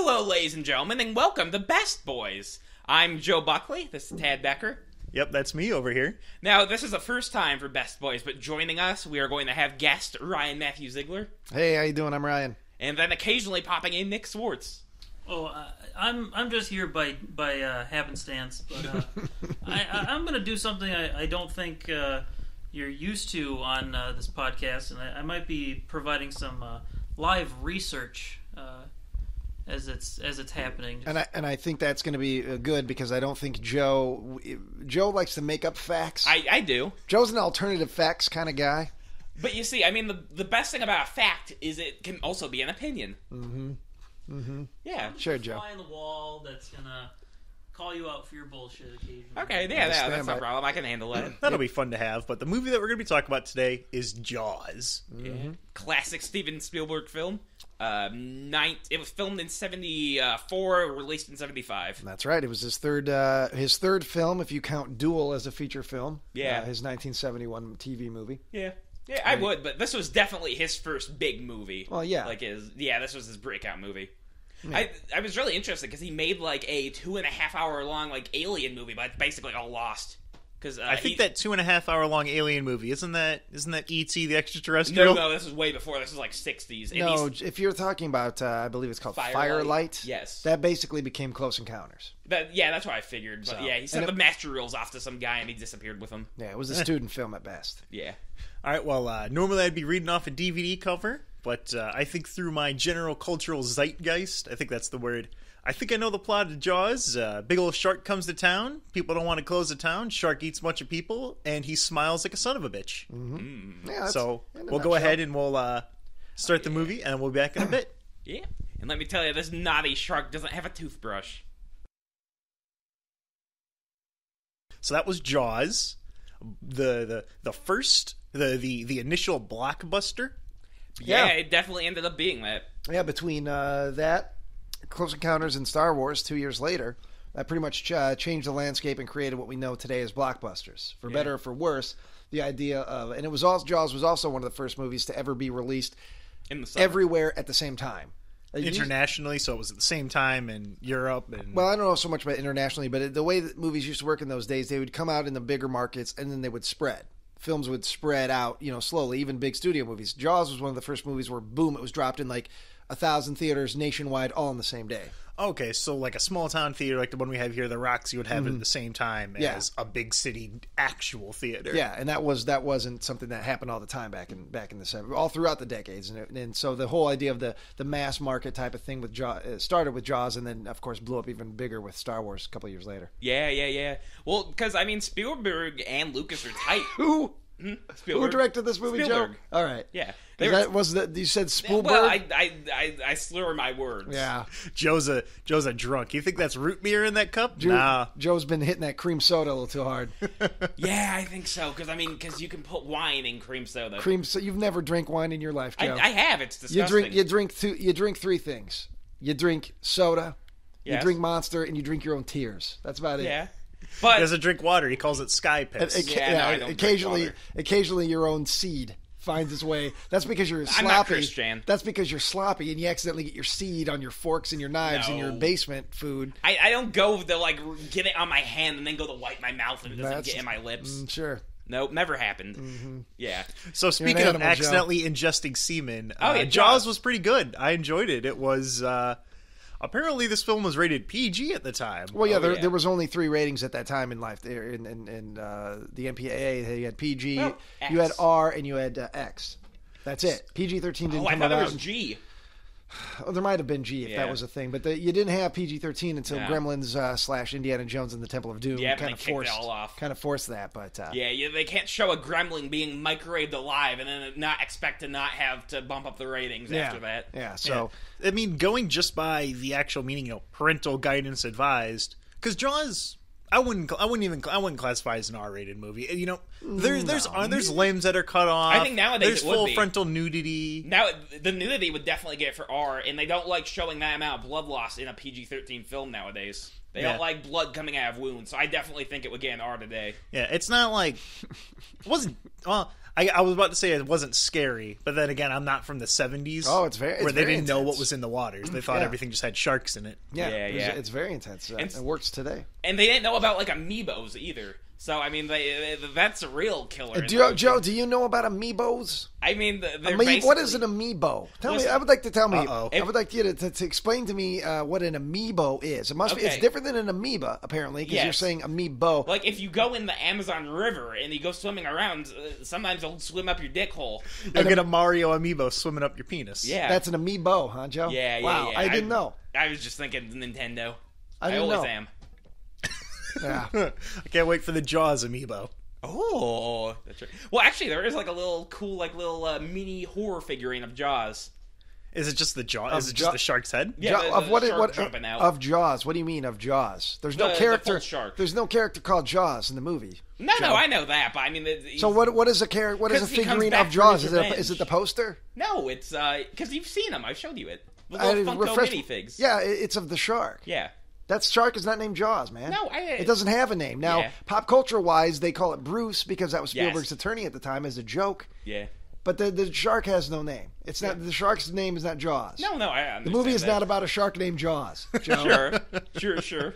Hello, ladies and gentlemen, and welcome to Best Boys. I'm Joe Buckley. This is Tad Becker. Yep, that's me over here. Now, this is the first time for Best Boys, but joining us, we are going to have guest Ryan Matthew Ziegler. Hey, how you doing? I'm Ryan. And then occasionally popping in Nick Swartz. Oh, I'm just here by happenstance, but I'm going to do something I don't think you're used to on this podcast, and I might be providing some live research as it's happening. And I think that's going to be good because I don't think Joe likes to make up facts. I do. Joe's an alternative facts kind of guy. But you see, I mean, the best thing about a fact is it can also be an opinion. Yeah. Sure, Joe. Fly on the wall that's going to call you out for your bullshit occasionally. Okay, yeah, that's no problem. I can handle it. That'll be fun to have. But the movie that we're going to be talking about today is Jaws. Yeah. Classic Steven Spielberg film. It was filmed in 74, released in 75. That's right. It was his third film, if you count Duel as a feature film. Yeah. His 1971 TV movie. Yeah, I would, but this was definitely his first big movie. Well, yeah. This was his breakout movie. Yeah. I was really interested because he made like a 2.5 hour long like alien movie, but it's basically all lost. Because I think that 2.5 hour long alien movie isn't that E.T. the Extraterrestrial? No, this is way before. This is like 60s. No, if you're talking about, I believe it's called Firelight. Yes, that basically became Close Encounters. That's what I figured. But he sent the master reels off to some guy and he disappeared with them. Yeah, it was a student film at best. Yeah. All right. Well, normally I'd be reading off a DVD cover, but I think through my general cultural zeitgeist, I think that's the word. I think I know the plot of Jaws. Big old shark comes to town. People don't want to close the town. Shark eats a bunch of people, and he smiles like a son of a bitch. Mm-hmm. Yeah, so we'll go ahead and we'll start the movie, and we'll be back in a bit. Yeah, and let me tell you, this naughty shark doesn't have a toothbrush. So that was Jaws, the first, the initial blockbuster. Yeah, it definitely ended up being that. Yeah, between that. Close Encounters and Star Wars 2 years later, that pretty much changed the landscape and created what we know today as blockbusters. For better or for worse, the idea of... And Jaws was also one of the first movies to ever be released in the summer. Everywhere at the same time. Internationally, so it was at the same time in Europe. Well, I don't know so much about internationally, but the way that movies used to work in those days, they would come out in the bigger markets and then they would spread. Films would spread out, slowly, even big studio movies. Jaws was one of the first movies where, boom, it was dropped in like 1,000 theaters nationwide all on the same day. Okay, so like a small town theater like the one we have here, the Roxy, would have it at the same time as a big city actual theater. Yeah, and that wasn't something that happened all the time back in the 70s, all throughout the decades. And so the whole idea of the mass market type of thing with Jaws started with Jaws, and then of course blew up even bigger with Star Wars a couple years later. Yeah. Well, because I mean Spielberg and Lucas are tight. Who Spielberg. Who directed this movie, Spielberg. Joe? All right. Yeah. You said Spielberg? Well, I slur my words. Yeah. Joe's a drunk. You think that's root beer in that cup? Nah. Joe's been hitting that cream soda a little too hard. Yeah, I think so. Because you can put wine in cream soda. You've never drank wine in your life, Joe. I have. It's disgusting. You drink three things. You drink soda, you drink Monster, and you drink your own tears. That's about it. Yeah. But he doesn't drink water. He calls it sky piss. Occasionally your own seed finds its way. That's because you're sloppy. I'm not Christian. That's because you're sloppy and you accidentally get your seed on your forks and your knives in your basement food. I don't go to get it on my hand and then go to wipe my mouth and it doesn't get in my lips. Sure. Nope, never happened. Yeah. So speaking of accidentally ingesting semen, Jaws was pretty good. I enjoyed it. It was... apparently, this film was rated PG at the time. Well, yeah, there was only 3 ratings at that time in life. There in the MPAA, you had PG, you had R, and you had X. That's it. PG-13 didn't come out. I thought there was G. Oh, there might have been G if that was a thing, but you didn't have PG-13 until Gremlins / Indiana Jones and the Temple of Doom. Yeah, kind of forced it all off. Kind of forced that, but they can't show a gremlin being microwaved alive and then not expect to not have to bump up the ratings after that. Yeah, so I mean, going just by the actual meaning, parental guidance advised, because Jaws. I wouldn't classify as an R-rated movie. There's limbs that are cut off. I think nowadays there's it would full be. Frontal nudity. Now the nudity would definitely get it for R, and they don't like showing that amount of blood loss in a PG-13 film nowadays. They don't like blood coming out of wounds, so I definitely think it would get an R today. Yeah, it's not like it wasn't. Well, I was about to say it wasn't scary, but then again, I'm not from the 70s. Oh, it's very where they very didn't know what intense. was in the waters. They thought Yeah. everything just had sharks in it. Yeah, Yeah. It's very intense. And- It works today. And they didn't know about like amiibos either. So I mean, that's a real killer. in the Joe, ocean. do you know about amiibos? I mean, they're What is basically- an amiibo? Tell me. Listen. I would like to tell me. Uh-oh. I would like you to explain to me what an amiibo is. It must be. It's Okay. different than an amoeba, apparently, because you're Yes. saying amiibo. Like if you go in the Amazon River and you go swimming around, sometimes they'll swim up your dick hole. You'll get a Mario amiibo swimming up your penis. Yeah, That's an amiibo, huh, Joe? yeah, yeah. Wow, yeah. I didn't know. I was just thinking Nintendo. I didn't always know. am. Yeah. I can't wait for the Jaws amiibo. Oh, that's right. Well, actually, there is like a little cool, like little mini horror figurine of Jaws. Is it just the jaw? Is Of it just Jaw- the shark's head? Yeah, of what? shark jumping out. Of Jaws? What do you mean of Jaws? There's no The character. full shark. There's no character called Jaws in the movie. No, Joe. I know that, but I mean, So what is a character? What is a 'Cause he comes figurine back of for Jaws? his Is revenge. it the poster? No, it's because you've seen them. I've showed you it. The I little didn't Funko refresh- minifigs. Yeah, it's of the shark. Yeah. That shark is not named Jaws, man. No, it doesn't have a name. Now, Yeah. pop culture wise, they call it Bruce because that was Yes. Spielberg's attorney at the time as a joke. Yeah. But the shark has no name. It's not the shark's name is not Jaws. No, I understand the movie is that. not about a shark named Jaws. Joe. Sure.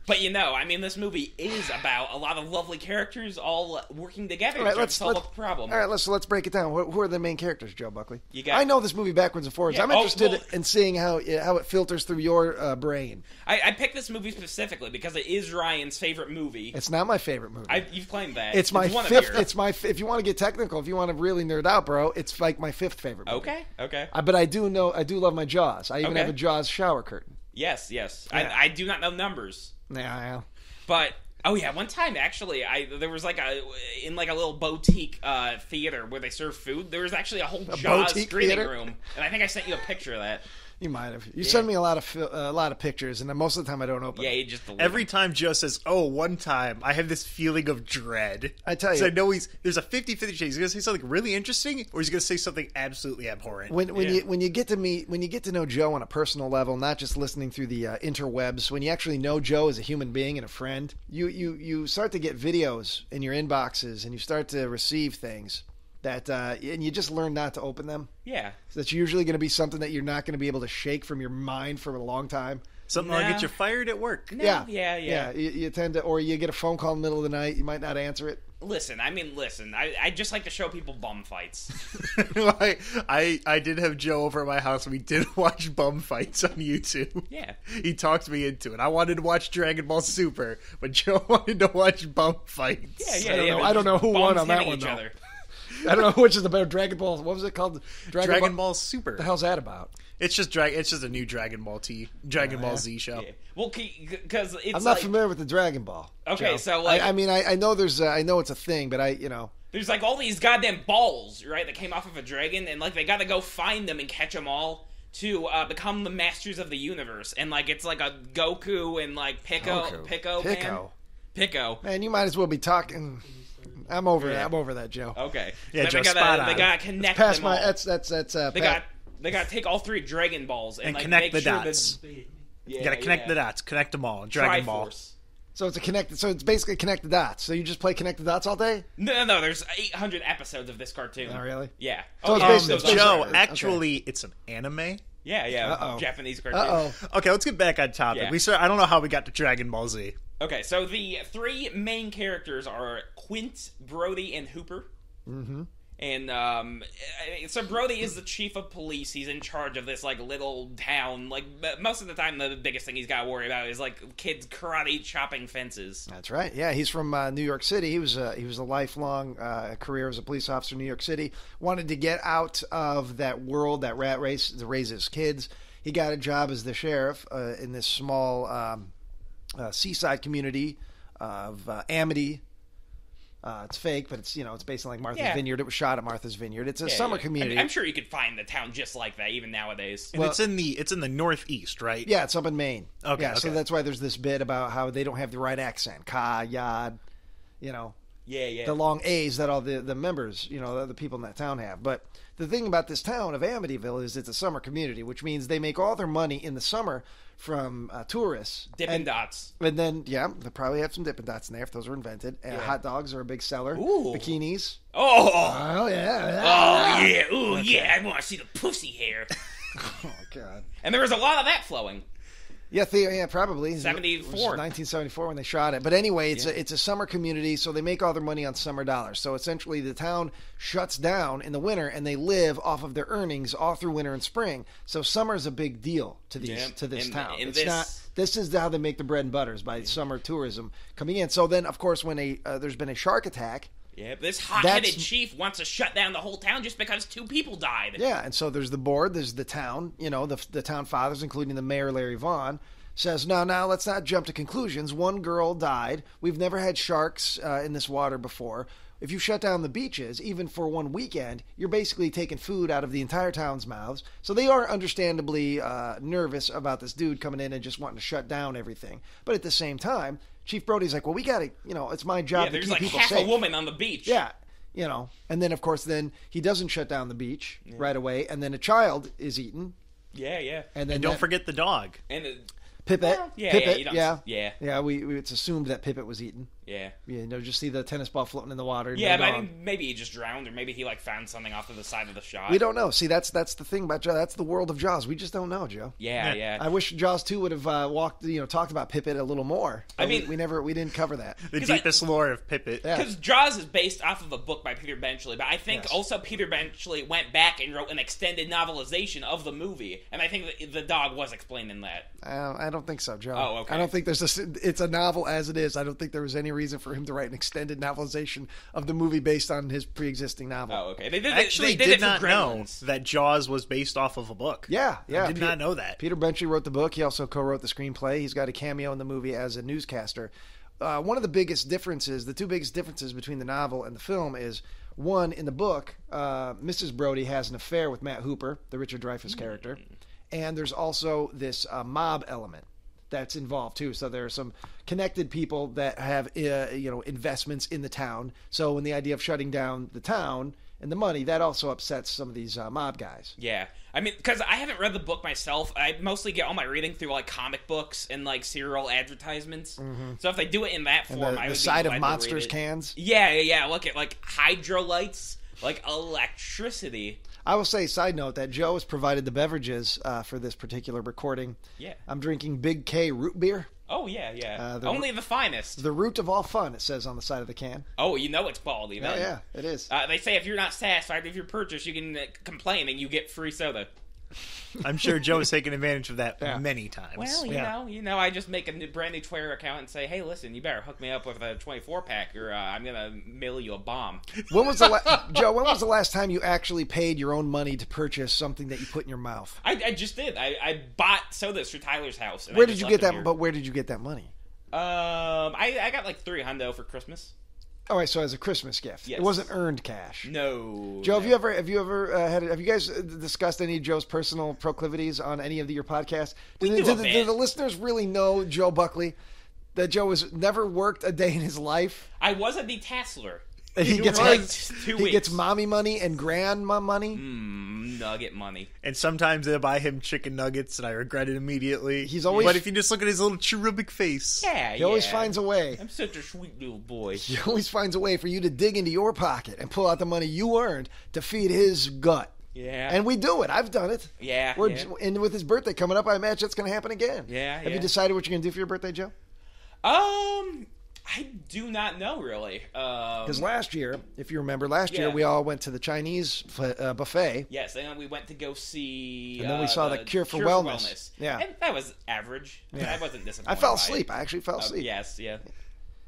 But I mean, this movie is about a lot of lovely characters all working together All right, to let's solve a problem. All right, let's break it down. Who are the main characters, Joe Buckley? You got- I know this movie backwards and forwards. Yeah, I'm oh, interested well- in seeing how it filters through your brain. I picked this movie specifically because it is Ryan's favorite movie. It's not my favorite movie. You've claimed that. It's my one of fifth. yours. It's my. If you want to get technical, if you want to really nerd out, bro, it's like my fifth favorite movie. Okay. But I do love my Jaws. I even Okay. have a Jaws shower curtain. Yes. Yeah. I do not know numbers, Yeah. but oh yeah, one time actually, there was like in a little boutique theater where they serve food. There was actually a whole Jaws boutique screening theater? room, and I think I sent you a picture of that. You might have. You send me a lot of pictures, and most of the time I don't open. Yeah, them. you just delete Every them. time Joe says, "Oh, one time," I have this feeling of dread. I tell you. So I know there's a 50-50 chance he's going to say something really interesting, or he's going to say something absolutely abhorrent. When Yeah. you get to know Joe on a personal level, not just listening through the interwebs, when you actually know Joe as a human being and a friend, you start to get videos in your inboxes, and you start to receive things that and you just learn not to open them. Yeah. So that's usually going to be something that you're not going to be able to shake from your mind for a long time. Something that'll No. get you fired at work. No, yeah. You tend to, or you get a phone call in the middle of the night. You might not answer it. Listen. I just like to show people bum fights. I did have Joe over at my house, and we did watch bum fights on YouTube. Yeah. He talked me into it. I wanted to watch Dragon Ball Super, but Joe wanted to watch bum fights. Yeah. I don't know who won Bums on that hitting one, each though. other. I don't know which is the better Dragon Ball. What was it called? Dragon Ball Super. What the hell's that about? It's just a new Dragon Ball Dragon Ball Z show. Yeah. Well, because it's I'm not like, familiar with the Dragon Ball. Okay, Joe. so, like- I mean, I know there's, I know it's a thing, but there's like all these goddamn balls, right, that came off of a dragon, and like they got to go find them and catch them all to become the masters of the universe. And like it's like a Goku and like Pico. Man, you might as well be talking. I'm over that. I'm over that, Joe. Okay. Yeah, Then Joe, they spot gotta on. connect Past them my all. They got to take all three Dragon Balls and like connect make the sure dots. that You gotta connect the dots, connect them all. Dragon Ball. Triforce. So it's a connected. So it's basically connect the dots. So you just play connect the dots all day? No. There's 800 episodes of this cartoon. Oh, really? Yeah. So it's yeah, basically- those are- Joe, Okay. actually, it's an anime. Yeah. Uh-oh. Japanese cartoon. Uh-oh. Okay, let's get back on topic. Yeah. I don't know how we got to Dragon Ball Z. Okay, so the three main characters are Quint, Brody, and Hooper. Mm-hmm. And so Brody is the chief of police. He's in charge of this like little town. Like most of the time, the biggest thing he's got to worry about is like kids karate chopping fences. That's right. Yeah, he's from New York City. He was a lifelong career as a police officer in New York City. Wanted to get out of that world, that rat race, to raise his kids. He got a job as the sheriff in this small seaside community of Amity. It's fake, but it's based on like Martha's Yeah. Vineyard. It was shot at Martha's Vineyard. It's a Yeah, summer yeah. community. I'm sure you could find the town just like that even nowadays. And Well- it's in the northeast, right? Yeah, it's up in Maine. Okay, Yeah, so okay. that's why there's this bit about how they don't have the right accent. Ka, yad, Yeah. the long A's that all the members, the people in that town have. But the thing about this town of Amityville is it's a summer community, which means they make all their money in the summer from tourists. Dippin' Dots. And then, yeah, they probably have some Dippin' Dots in there if those were invented. Hot dogs are a big seller. Ooh. Bikinis. Oh! Oh, yeah. Oh, yeah. Ooh, yeah. I want to see the pussy hair. Oh, God. And there was a lot of that flowing. Yeah, probably. 74. It was 1974 when they shot it. But anyway, it's a summer community, so they make all their money on summer dollars. So essentially the town shuts down in the winter, and they live off of their earnings all through winter and spring. So summer is a big deal to this town. This is how they make the bread and butter, is by summer tourism coming in. So then, of course, when there's been a shark attack. Yeah, this hot-headed chief wants to shut down the whole town just because 2 people died. Yeah, and so there's the board, there's the town, the town fathers, including the mayor, Larry Vaughn, says, no, let's not jump to conclusions. 1 girl died. We've never had sharks in this water before. If you shut down the beaches, even for 1 weekend, you're basically taking food out of the entire town's mouths. So they are understandably nervous about this dude coming in and just wanting to shut down everything. But at the same time, Chief Brody's like, well, we got to, it's my job to keep people safe. There's like half a woman on the beach. Yeah, and then, of course, he doesn't shut down the beach right away, and then a child is eaten. Yeah. And then don't forget the dog. And Pippet. Yeah. Yeah, it's assumed that Pippet was eaten. Yeah. Just see the tennis ball floating in the water. Yeah, but I think maybe he just drowned, or maybe he found something off to the side of the shot. We don't know. See, that's the thing about Jaws. That's the world of Jaws. We just don't know, Joe. Yeah. I wish Jaws 2 would have talked about Pippet a little more. I mean, we didn't cover that. The deepest lore of Pippet. Because Jaws is based off of a book by Peter Benchley, but I think also Peter Benchley went back and wrote an extended novelization of the movie, and I think the dog was explained in that. I don't think so, Joe. Oh, okay. I don't think it's a novel as it is. I don't think there was any reason for him to write an extended novelization of the movie based on his pre-existing novel. Oh, okay. They did not know that Jaws was based off of a book. Yeah. I did not know that. Peter Benchley wrote the book. He also co-wrote the screenplay. He's got a cameo in the movie as a newscaster. One of the biggest differences, the 2 biggest differences between the novel and the film is, one, in the book, Mrs. Brody has an affair with Matt Hooper, the Richard Dreyfuss character, and there's also this mob element that's involved too. So there are some connected people that have investments in the town. So when the idea of shutting down the town and the money, that also upsets some of these mob guys. Yeah. I mean, because I haven't read the book myself. I mostly get all my reading through comic books and serial advertisements. Mm-hmm. So if they do it in that form, I would the side be glad of Monsters cans. Yeah. Look at hydrolights, electricity. I will say, side note, that Joe has provided the beverages for this particular recording. Yeah. I'm drinking Big K root beer. Oh, yeah. Only the finest. The root of all fun, it says on the side of the can. Oh, it's quality, man. Oh, yeah, it is. They say if you're not satisfied with your purchase, you can complain and you get free soda. I'm sure Joe has taken advantage of that many times. Well, you know, I just make a brand new Twitter account and say, hey, listen, you better hook me up with a 24-pack or I'm going to mail you a bomb. Joe, when was the last time you actually paid your own money to purchase something that you put in your mouth? I just did. I bought sodas for Tyler's house. Where did you get that? But where did you get that money? I got $300 for Christmas. All right, so as a Christmas gift, yes. It wasn't earned cash. No. Joe, have you ever have you guys discussed any of Joe's personal proclivities on any of your podcasts? Do the listeners really know Joe Buckley? That Joe has never worked a day in his life. I was a detasseler. He gets he gets mommy money and grandma money. Nugget money. And sometimes they buy him chicken nuggets, and I regret it immediately. But if you just look at his little cherubic face, he always finds a way. I'm such a sweet little boy. He always finds a way for you to dig into your pocket and pull out the money you earned to feed his gut. Yeah. And we do it. I've done it. Yeah. And with his birthday coming up, I imagine that's going to happen again. Yeah. Have you decided what you're going to do for your birthday, Joe? I do not know, really. Because last year, if you remember, we all went to the Chinese buffet. Yes, and we went to go see... And then we saw the Cure for Wellness. Yeah. And that was average. I wasn't disappointed. I fell asleep. I actually fell asleep. Yes, yeah.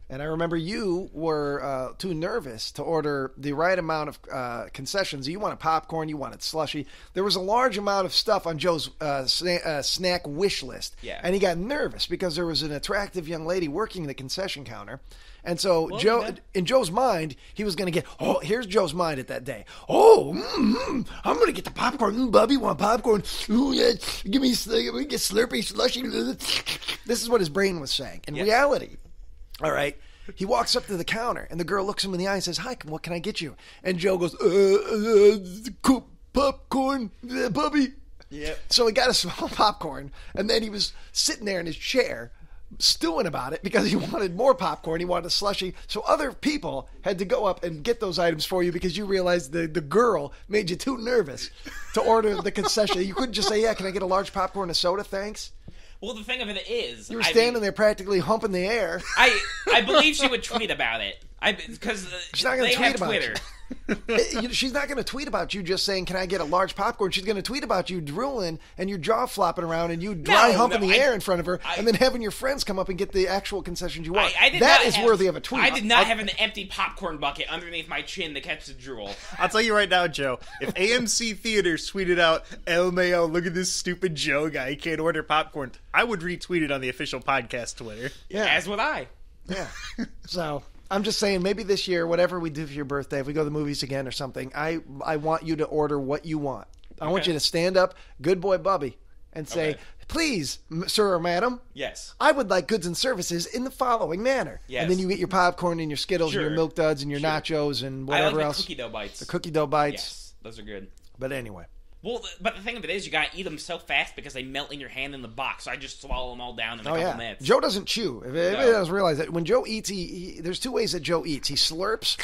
And I remember you were too nervous to order the right amount of concessions. You wanted popcorn, you wanted slushy. There was a large amount of stuff on Joe's snack wish list. Yeah. And he got nervous because there was an attractive young lady working the concession counter. And so in Joe's mind, he was going to get, here's Joe's mind at that day. I'm going to get the popcorn. Bubby, want popcorn? Ooh, yeah, give me get Slurpee, slushy. This is what his brain was saying. In reality... All right. He walks up to the counter, and the girl looks him in the eye and says, "Hi, what can I get you?" And Joe goes, popcorn, Bubby. Yep. So he got a small popcorn, and then he was sitting there in his chair, stewing about it because he wanted more popcorn. He wanted a slushie. So other people had to go up and get those items for you because you realized the girl made you too nervous to order the concession. You couldn't just say, "Yeah, can I get a large popcorn and a soda, thanks?" Well, the thing of it is, You were standing there practically humping the air. I believe she would tweet about it. Because She's not going they to tweet have about Twitter. She's not going to tweet about you just saying, "Can I get a large popcorn?" She's going to tweet about you drooling and your jaw flopping around and you dry humping the air in front of her, and then having your friends come up and get the actual concessions you want. That is worthy of a tweet. I did not have an empty popcorn bucket underneath my chin to catch the drool. I'll tell you right now, Joe, if AMC Theaters tweeted out, LMAO, look at this stupid Joe guy, he can't order popcorn, I would retweet it on the official podcast Twitter. Yeah. As would I. Yeah. So I'm just saying, maybe this year, whatever we do for your birthday, if we go to the movies again or something, I want you to order what you want. I want you to stand up, good boy Bubby, and say, Okay. "Please, sir or madam, Yes. I would like goods and services in the following manner." Yes. And then you get your popcorn and your Skittles and your Sure. Milk Duds and your Sure. nachos and I whatever like the else. cookie dough bites. The cookie dough bites. Yes, those are good. But anyway. Well, but the thing of it is, you gotta eat them so fast because they melt in your hand in the box. So I just swallow them all down in a Oh, couple yeah. minutes. Joe doesn't chew. If anybody doesn't realize that, when Joe eats, there's two ways that Joe eats. He slurps.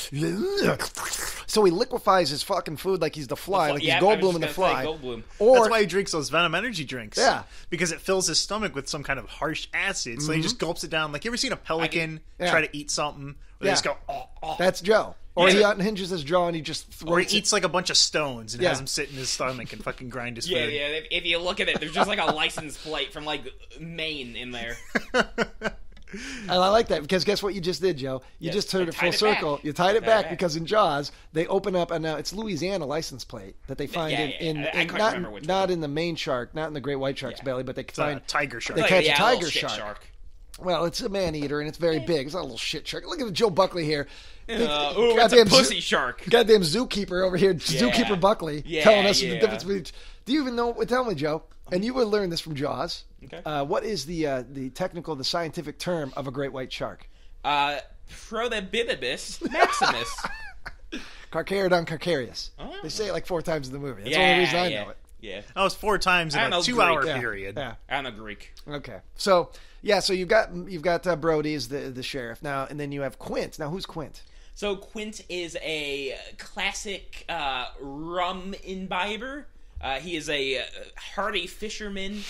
So he liquefies his fucking food like he's the Fly, like he's Goldblum in the Fly. Goldblum. Or That's why he drinks those Venom energy drinks. Yeah. Because it fills his stomach with some kind of harsh acid. So he just gulps it down. Like, you ever seen a pelican Yeah. try to eat something? Where they just go, oh, oh. that's Joe. Or Yeah. he unhinges his jaw and he just Or he throws it. eats like a bunch of stones and Yeah. has them sit in his stomach and fucking grind his Yeah, food. yeah. If you look at it, there's just like a license plate from like Maine in there. And I like that because guess what you just did, Joe? You Yes, just turned I it full tied it circle. back. You tied it Tied it back back. because in Jaws they open up and now it's Louisiana license plate that they find Yeah, in yeah. I couldn't not, remember which not one. in the main shark, not in the great white shark's Yeah. belly, but they It's a find tiger shark. They Like, catch a yeah, tiger little shit shark. Well, it's a man eater and it's very big. It's not a little shit shark. Look at Joe Buckley here. Ooh, it's a Goddamn pussy shark. Goddamn zookeeper over here, zookeeper Buckley, Yeah, telling us the yeah. difference between. Do you even know? Tell me, Joe. And you would learn this from Jaws. Okay. What is the technical, the scientific term of a great white shark? Protobibimus maximus. Carcharodon carcharius. Oh. They say it like 4 times in the movie. That's yeah, the only reason I yeah, know it. Yeah. That was 4 times in I a don't know 2-hour Greek. Yeah. period. Yeah. I don't know Greek. Okay. So yeah. So you've got Brody as the sheriff now, and then you have Quint. Now who's Quint? So Quint is a classic rum imbiber. He is a hardy fisherman.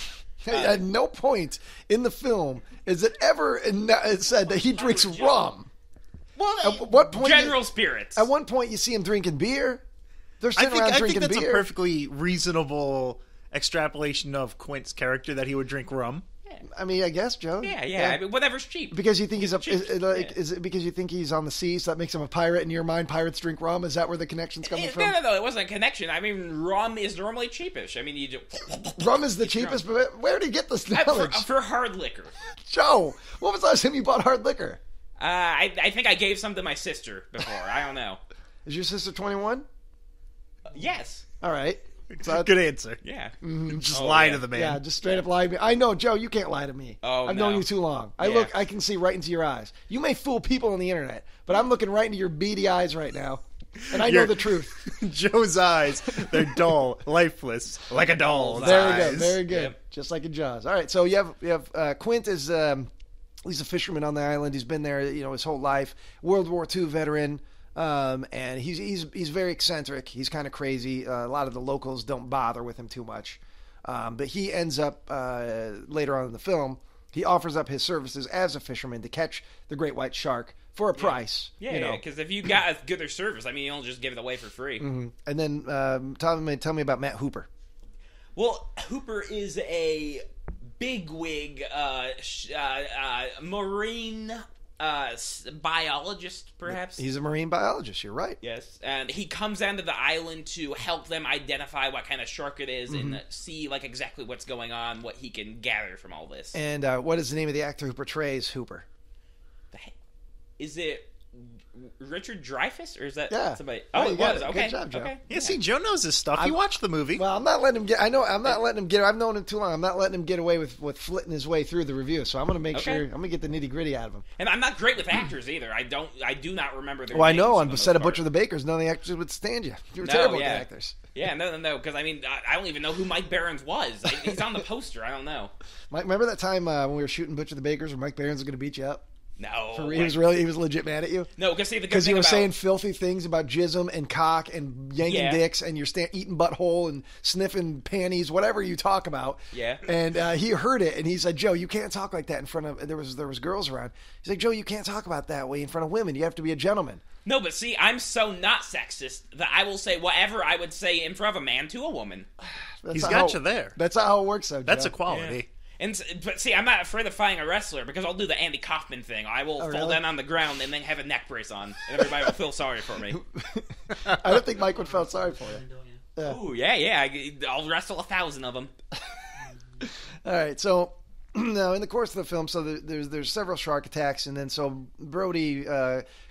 At no point in the film is it ever said that he drinks rum. Well, At what point? general spirits. At one point, you see him drinking beer. They're I sitting around think drinking that's beer. a perfectly reasonable extrapolation of Quint's character that he would drink rum. I mean, I guess, Joe. Yeah. I mean, whatever's cheap. Because you think he's cheap, is it because you think he's on the sea, so that makes him a pirate in your mind? Pirates drink rum. Is that where the connection's coming from? No. It wasn't a connection. I mean, rum is normally cheapish. I mean, you just Rum is the cheapest, but where did he get this knowledge? for hard liquor. Joe, when was the last time you bought hard liquor? I think I gave some to my sister before. I don't know. Is your sister 21? Yes. All right. So, Good answer. Yeah. Just Oh, lie yeah. to the man. yeah, just straight up lie to me. I know, Joe, you can't lie to me. Oh, I've no. known you too long. Yeah. I can see right into your eyes. You may fool people on the internet, but I'm looking right into your beady eyes right now, and I know You're- the truth. Joe's eyes, they're dull, lifeless, like a doll's Very eyes. good, very good. Yep. Just like in Jaws. All right, so you have Quint is he's a fisherman on the island. He's been there, his whole life. World War II veteran, and he's very eccentric. He's kind of crazy. A lot of the locals don't bother with him too much, but he ends up later on in the film. He offers up his services as a fisherman to catch the great white shark for a price. Yeah, because if you got a good service, I mean, you don't just give it away for free. And then tell me about Matt Hooper. Well, Hooper is a bigwig marine biologist, perhaps. He's a marine biologist. You're right. Yes, and he comes down to the island to help them identify what kind of shark it is and see like exactly what's going on, what he can gather from all this. And what is the name of the actor who portrays Hooper? Is it Richard Dreyfuss, or is that Yeah. somebody? Yeah, Oh, you it got was. it. Okay. Good job, Joe. Okay. Yeah, see, Joe knows his stuff. He watched the movie. Well, I'm not letting him get. I know I'm not letting him get. I've known him too long. I'm not letting him get away with flitting his way through the review. So I'm going to make Okay. sure. I'm going to get the nitty gritty out of him. And I'm not great with actors either. I do not remember their Well, I names know for on the the set most of part. Butcher the Bakers, none of the actors would stand you. You were No, terrible yeah. with the actors. Yeah, no, because I mean, I don't even know who Mike Barons was. He's on the poster. I don't know. Mike, remember that time when we were shooting Butcher the Bakers, where Mike Barons was going to beat you up? No. He was legit mad at you. No, because see, the good Because thing you were about, saying filthy things about jism and cock and yanking Yeah. dicks, and you're eating butthole and sniffing panties, whatever you talk about. Yeah. And he heard it, and he said, "Joe, you can't talk like that in front of." There was girls around. He's like, "Joe, you can't talk about that way in front of women. You have to be a gentleman." No, but see, I'm so not sexist that I will say whatever I would say in front of a man to a woman. That's He's not got how- you there. That's not how it works, though. That's Joe. equality. But see, I'm not afraid of fighting a wrestler because I'll do the Andy Kaufman thing. I will fall really? down on the ground and then have a neck brace on, and everybody will feel sorry for me. I don't think Mike would feel sorry for you. Don't you? Ooh, yeah, I'll wrestle 1,000 of them. All right, so now in the course of the film, so there's several shark attacks, and then so Brody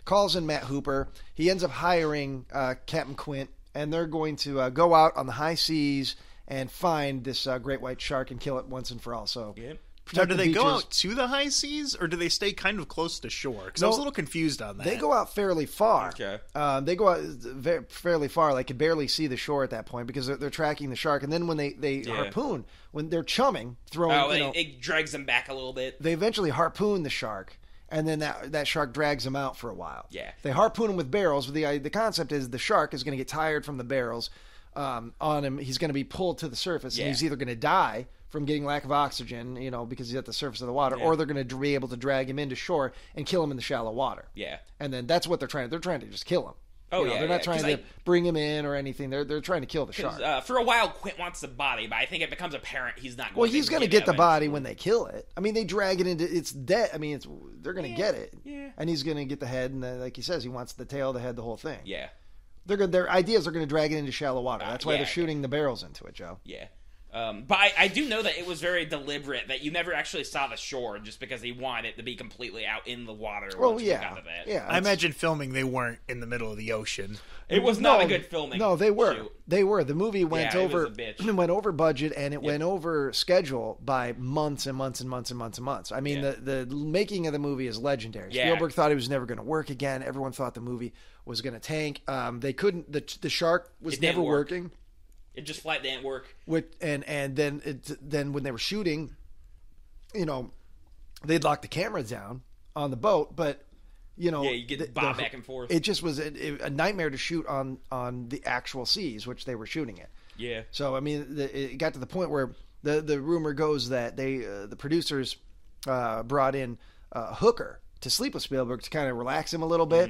calls in Matt Hooper. He ends up hiring Captain Quint, and they're going to go out on the high seas and find this great white shark and kill it once and for all. So Yep. Now, protect do the they go beaches. out to the high seas, or do they stay kind of close to shore? Because I was a No, little confused on that. They go out fairly far. Okay. They go out fairly far. They could barely see the shore at that point because they're tracking the shark. And then when they harpoon, when they're chumming, throwing, Oh, it drags them back a little bit. they eventually harpoon the shark, and then that shark drags them out for a while. Yeah. They harpoon him with barrels. The concept is the shark is going to get tired from the barrels on him. He's going to be pulled to the surface, and Yeah. he's either going to die from getting lack of oxygen, because he's at the surface of the water, or they're going to be able to drag him into shore and kill him in the shallow water. Yeah. And then that's what they're trying to just kill him. Oh, They're not trying to bring him in or anything. They're trying to kill the shark. For a while, Quint wants the body, but I think it becomes apparent he's not going Well, to he's going to give get the it body when they kill it. I mean, they drag it into it's dead. I mean, they're going to get it, yeah. and he's going to get the head, and like he says, he wants the tail, the head, the whole thing. Yeah. Their ideas are going to drag it into shallow water. That's why yeah, they're shooting the barrels into it, Joe. Yeah. But I do know that it was very deliberate that you never actually saw the shore just because he wanted it to be completely out in the water. Well, once we yeah, got to that. yeah. I imagine filming, they weren't in the middle of the ocean. It was not a good filming. No, they were. shoot. They were. The movie went Yeah, it was over. a bitch. It went over budget, and it went over schedule by months and months and months and months and months. I mean, Yeah. the making of the movie is legendary. Yeah. Spielberg thought it was never going to work again. Everyone thought the movie was going to tank. They couldn't. The shark was It didn't never work. working. It just flat didn't work. And then when they were shooting, they'd lock the camera down on the boat, but Yeah, you get bob back and forth. It just was a nightmare to shoot on the actual seas, which they were shooting it. Yeah. So I mean, it got to the point where the rumor goes that the producers brought in Hooker to sleep with Spielberg to kind of relax him a little bit.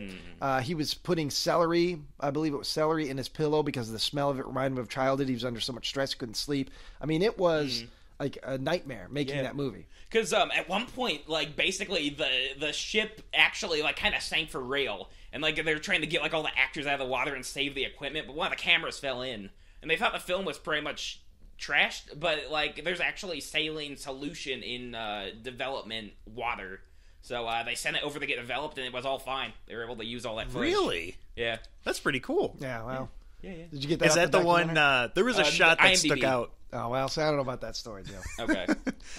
He was putting celery, I believe it was celery, in his pillow because the smell of it reminded him of childhood. He was under so much stress he couldn't sleep. I mean, it was like a nightmare making that movie. Because at one point, like, basically the ship actually, like, kind of sank for real. And, like, they were trying to get, like, all the actors out of the water and save the equipment, but one of the cameras fell in. And they thought the film was pretty much trashed, but, like, there's actually saline solution in development water. So they sent it over to get developed, and it was all fine. They were able to use all that footage. Really? Yeah. that's pretty cool. Yeah, well. Yeah, yeah. Did you get that? Is off that the one? documentary? There was a shot that IMDb. stuck out. Oh well, so I don't know about that story, Joe. Okay.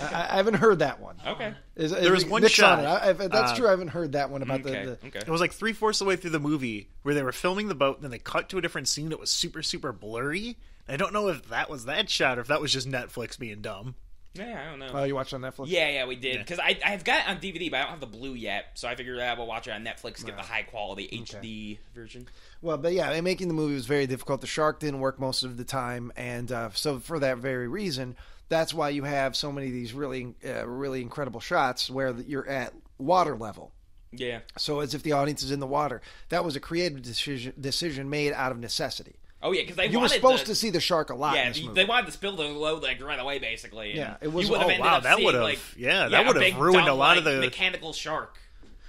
I haven't heard that one. Okay. There was one Nick's shot. on it. If that's true, I haven't heard that one about Okay. the Okay. It was like 3/4 of the way through the movie where they were filming the boat, and then they cut to a different scene that was super, super blurry. I don't know if that was that shot or if that was just Netflix being dumb. Yeah, I don't know. Oh, you watched it on Netflix? Yeah, we did. Because I've got it on DVD, but I don't have the blue yet. So I figured I will watch it on Netflix, get the high quality HD version. Well, but yeah, making the movie was very difficult. The shark didn't work most of the time, and so for that very reason, that's why you have so many of these really, really incredible shots where you're at water level. Yeah. So as if the audience is in the water. That was a creative decision made out of necessity. Oh yeah, because You were supposed to see the shark a lot in Yeah, this movie. they wanted to spill the load like right away, basically. And Yeah, it was- You would have oh, ended wow, up that seeing, would've- like, that would've big, ruined a lot of dumb, the- like, mechanical shark.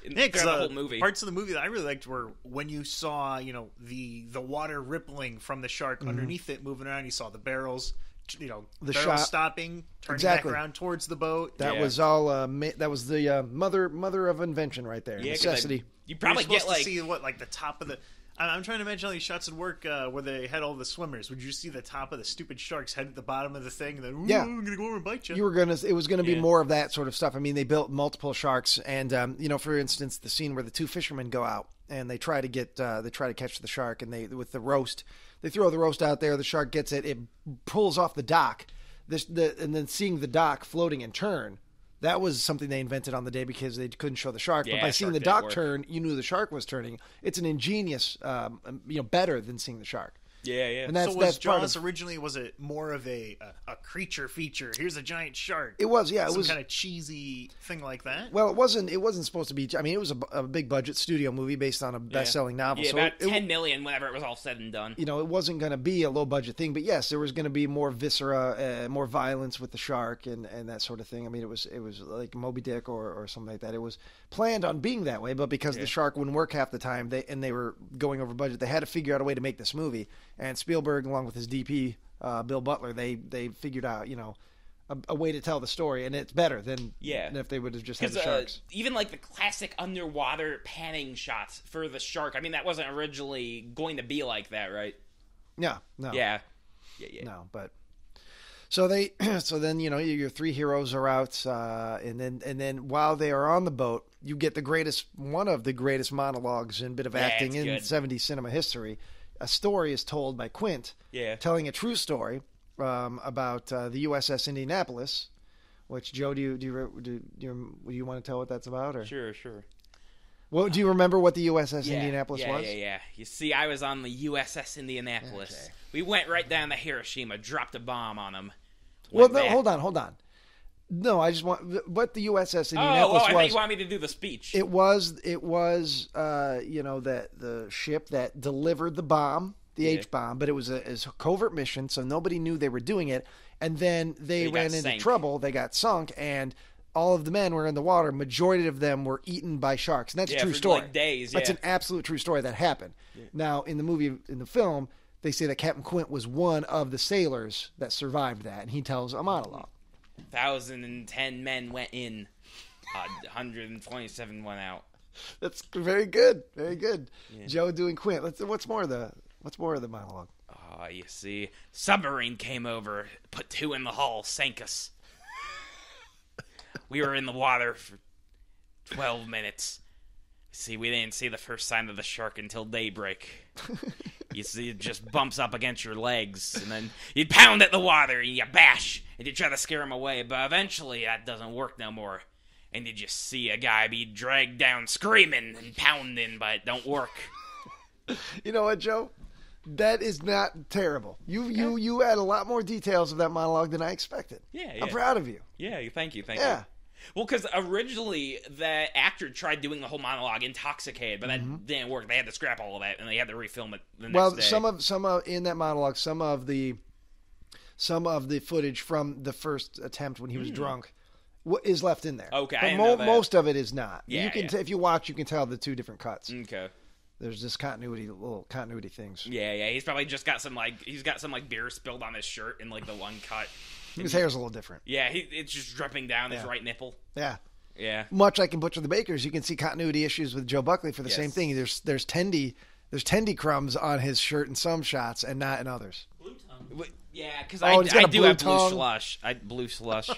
Yeah, Throughout the whole movie. parts of the movie that I really liked were when you saw, the water rippling from the shark underneath it moving around. You saw the barrels The barrel shot. stopping, turning Exactly. back around towards the boat. That Yeah. was all. That was the mother of invention right there. Yeah, 'cause Necessity. you You're probably supposed get like to see what, like the top of the. I'm trying to imagine all these shots would work where they had all the swimmers. Would you see the top of the stupid shark's head at the bottom of the thing? And then, ooh, Yeah. I'm gonna go over and bite you. You were gonna. It was gonna be Yeah. more of that sort of stuff. I mean, they built multiple sharks, and for instance, the scene where the two fishermen go out and they try to catch the shark, and they with the roast, they throw the roast out there. The shark gets it. It pulls off the dock. And then seeing the dock floating and turn. That was something they invented on the day because they couldn't show the shark. But Yeah, by seeing shark the didn't dock work. turn, you knew the shark was turning. It's an ingenious, better than seeing the shark. yeah. And that's So was part Jaws of, originally, was it more of a creature feature? Here's a giant shark. it was, yeah, it Some was kind of cheesy thing like that. Well, it wasn't supposed to be. I mean, it was a big budget studio movie based on a best-selling novel. Yeah, so about it, 10 million whenever it was all said and done. it wasn't going to be a low budget thing. But yes, there was going to be more viscera, more violence with the shark and that sort of thing. I mean, it was like Moby Dick or something like that. It was planned on being that way, but because the shark wouldn't work half the time, they were going over budget. They had to figure out a way to make this movie. And Spielberg, along with his DP Bill Butler, they figured out a way to tell the story, and it's better than if they would have just had the sharks. Even like the classic underwater panning shots for the shark. I mean, that wasn't originally going to be like that, right? Yeah, no, Yeah. no, but so then your three heroes are out, and then while they are on the boat, you get one of the greatest monologues and bit of acting it's in good. 70s cinema history. A story is told by Quint, telling a true story about the USS Indianapolis. Which, Joe, do you want to tell what that's about? Or Sure. well, do you remember what the USS Indianapolis was? Yeah. You see, I was on the USS Indianapolis. Okay. We went right down to Hiroshima, dropped a bomb on them. Well, no, hold on. No, I just want what the USS Indianapolis I thought was. you wanted me to do the speech. It was that the ship that delivered the bomb, the H bomb, but it was a covert mission, so nobody knew they were doing it. And then they got ran into sank. trouble. They got sunk, and all of the men were in the water. Majority of them were eaten by sharks, and that's a true for story. like days. That's yeah. an absolute true story that happened. Now, in the film, they say that Captain Quint was one of the sailors that survived that, and he tells a monologue. 1,010 men went in. 127 went out. That's very good, very good. Joe doing Quint. What's more of the monologue? Oh, you see, submarine came over, put 2 in the hull, sank us. We were in the water for 12 minutes. See, we didn't see the first sign of the shark until daybreak. You see, it just bumps up against your legs, and then you pound at the water, and you bash, and you try to scare him away, but eventually that doesn't work no more. And you just see a guy be dragged down screaming and pounding, but it don't work. You know what, Joe? That is not terrible. You add a lot more details of that monologue than I expected. Yeah. I'm proud of you. Yeah, thank you. Yeah. Well, because originally the actor tried doing the whole monologue intoxicated, but that didn't work. They had to scrap all of that, and they had to refilm it the next day. some of in that monologue, some of the footage from the first attempt when he was drunk is left in there. Okay, I but didn't know that. most of it is not. Yeah, you can yeah. if you watch, you can tell the two different cuts. Okay. There's just little continuity things. Yeah. He's probably just got some beer spilled on his shirt in like the one cut. His hair's a little different. Yeah, it's just dripping down his right nipple. Yeah. Yeah. Much like in Butcher the Bakers, you can see continuity issues with Joe Buckley for the same thing. There's tendy crumbs on his shirt in some shots and not in others. Blue tongue. Yeah, because he's got I a do blue have tongue. blue slush.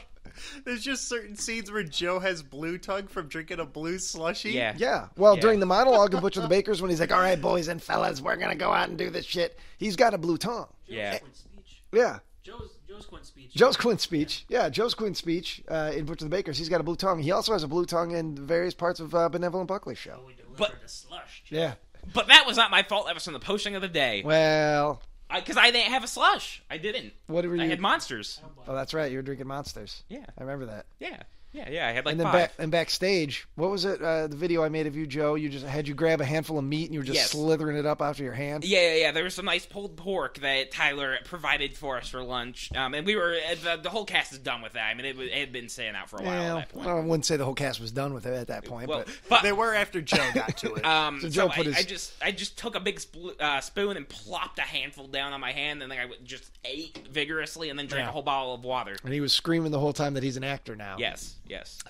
There's just certain scenes where Joe has blue tongue from drinking a blue slushy. Yeah. Yeah. Well, Yeah. during the monologue of Butcher the Bakers, when he's like, "All right, boys and fellas, we're gonna go out and do this shit," he's got a blue tongue. Yeah. Quint's speech. Yeah. Joe's Quint's speech. Joe's Quint's speech. Yeah, Joe's Quint's speech in Butcher the Bakers. He's got a blue tongue. He also has a blue tongue in various parts of Benevolent Buckley show. We delivered But- a slush. Joe. Yeah. But that was not my fault. That was from the posting of the day. Well, Because I didn't have a slush. I didn't. what were you? I had monsters. Oh, that's right. You were drinking Monsters. Yeah. I remember that. Yeah. Yeah. I had like And then 5. backstage, what was it? The video I made of you, Joe. You just had you grab a handful of meat and you were just Yes. slithering it up after your hand. Yeah. There was some nice pulled pork that Tyler provided for us for lunch, and we were the whole cast is done with that. I mean, it had been staying out for a while Well, at that point. I wouldn't say the whole cast was done with it at that point, Well, but They were after Joe got to it. So So Joe put I his- just took a big spoon and plopped a handful down on my hand, and then I just ate vigorously, and then drank Yeah. a whole bottle of water. and he was screaming the whole time that he's an actor now. Yes.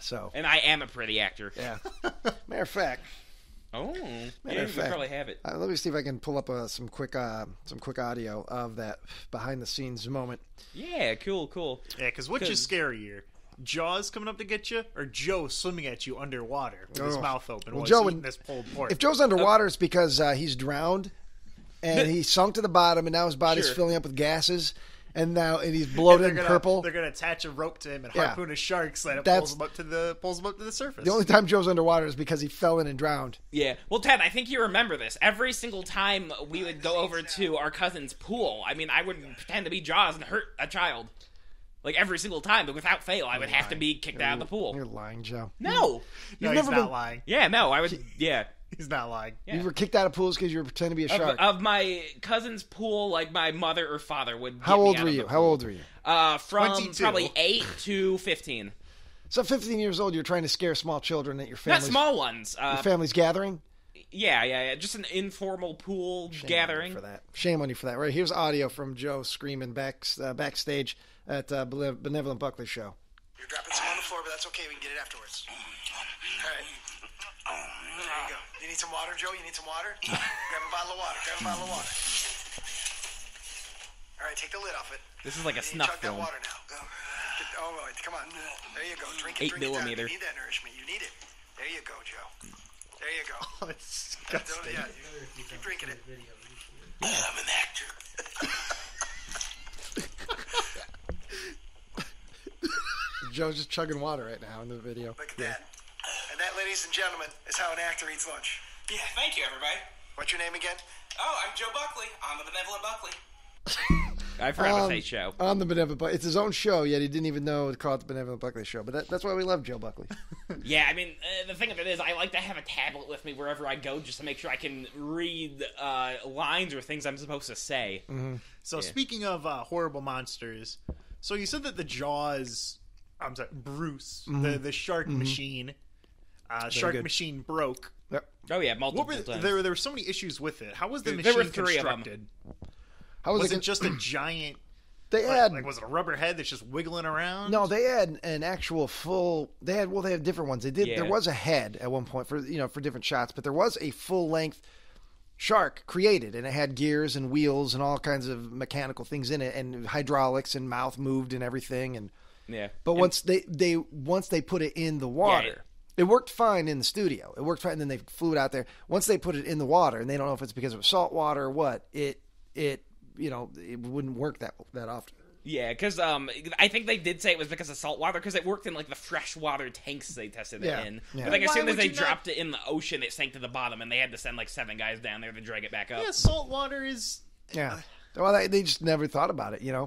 So And I am a pretty actor. yeah. Matter of fact, Oh, Matter yeah, of you fact. probably have it. let me see if I can pull up some quick audio of that behind the scenes moment. Yeah, cool. Yeah, because which is scarier? Jaws coming up to get you, or Joe swimming at you underwater with his Oh. mouth open Well, while Joe he's would- eating this pulled pork? If Joe's underwater, it's because he's drowned and he sunk to the bottom, and now his body's Sure. filling up with gases, and he's bloated and purple. They're gonna attach a rope to him and Yeah. harpoon a shark so that it That's- pulls him up to the surface. The only time Joe's underwater is because he fell in and drowned. Yeah. Well, Ted, I think you remember this. Every single time we would go over to our cousin's pool, I mean, I would pretend to be Jaws and hurt a child. Like, every single time, but without fail, I would have to be kicked out of the pool. You're lying, Joe. No! no, You've he's never not been- lying. Yeah, no, I would, yeah. He's not lying. Yeah. You were kicked out of pools because you were pretending to be a shark. Of my cousin's pool, like, my mother or father would How get me old out were of you? the How pool. old were you? From 22. probably 8 to 15. So 15 years old, you're trying to scare small children at your Not family's, small ones. your family's gathering? Yeah. Just an informal pool gathering. For that. Shame on you for that. Right, here's audio from Joe screaming backstage at Benevolent Buckley show. You're dropping some on the floor, but that's okay. We can get it afterwards. All right. There you go. You need some water, Joe? You need some water? Grab a bottle of water. All right, take the lid off it. This is like a You snuff chug that film. water now. All right, come on. There you go. Drink it. 8 drink it down. millimeter. You need that nourishment. You need it. There you go, Joe. There you go. Oh, it's disgusting. Yeah, you keep drinking it. I'm an actor. Joe's just chugging water right now in the video. Look at that. And that, ladies and gentlemen, is how an actor eats lunch. Yeah, thank you, everybody. What's your name again? Oh, I'm Joe Buckley. I'm the Benevolent Buckley. I forgot to say show. On the Benevolent Buckley. It's his own show, yet he didn't even know to call it the Benevolent Buckley show. But that's why we love Joe Buckley. Yeah, I mean, the thing of it is, I like to have a tablet with me wherever I go just to make sure I can read lines or things I'm supposed to say. Mm-hmm. So speaking of horrible monsters, so you said that the Jaws, I'm sorry, Bruce, the shark machine, shark good. machine broke. Yep. Oh, yeah, What multiple were times. there were so many issues with it. How was the There machine were 3 of them. constructed? How was, Was it just a giant? They had Like was it a rubber head that's just wiggling around? no. They had an actual full. They had different ones. They did. Yeah. There was a head at one point for different shots, but there was a full length shark created, and it had gears and wheels and all kinds of mechanical things in it, and hydraulics and mouth moved and everything. And Yeah. but once they put it in the water. Yeah. It worked fine in the studio. It worked fine, and then they flew it out there. Once they put it in the water, and they don't know if it's because it was salt water or what, it wouldn't work that often. Yeah, because I think they did say it was because of salt water, because it worked in, like, the freshwater tanks they tested Yeah. it in. Yeah. But, like, as Why soon as would they you not- dropped it in the ocean, it sank to the bottom, and they had to send, like, 7 guys down there to drag it back up. Yeah, salt water is. Yeah. Well, they just never thought about it. Yeah.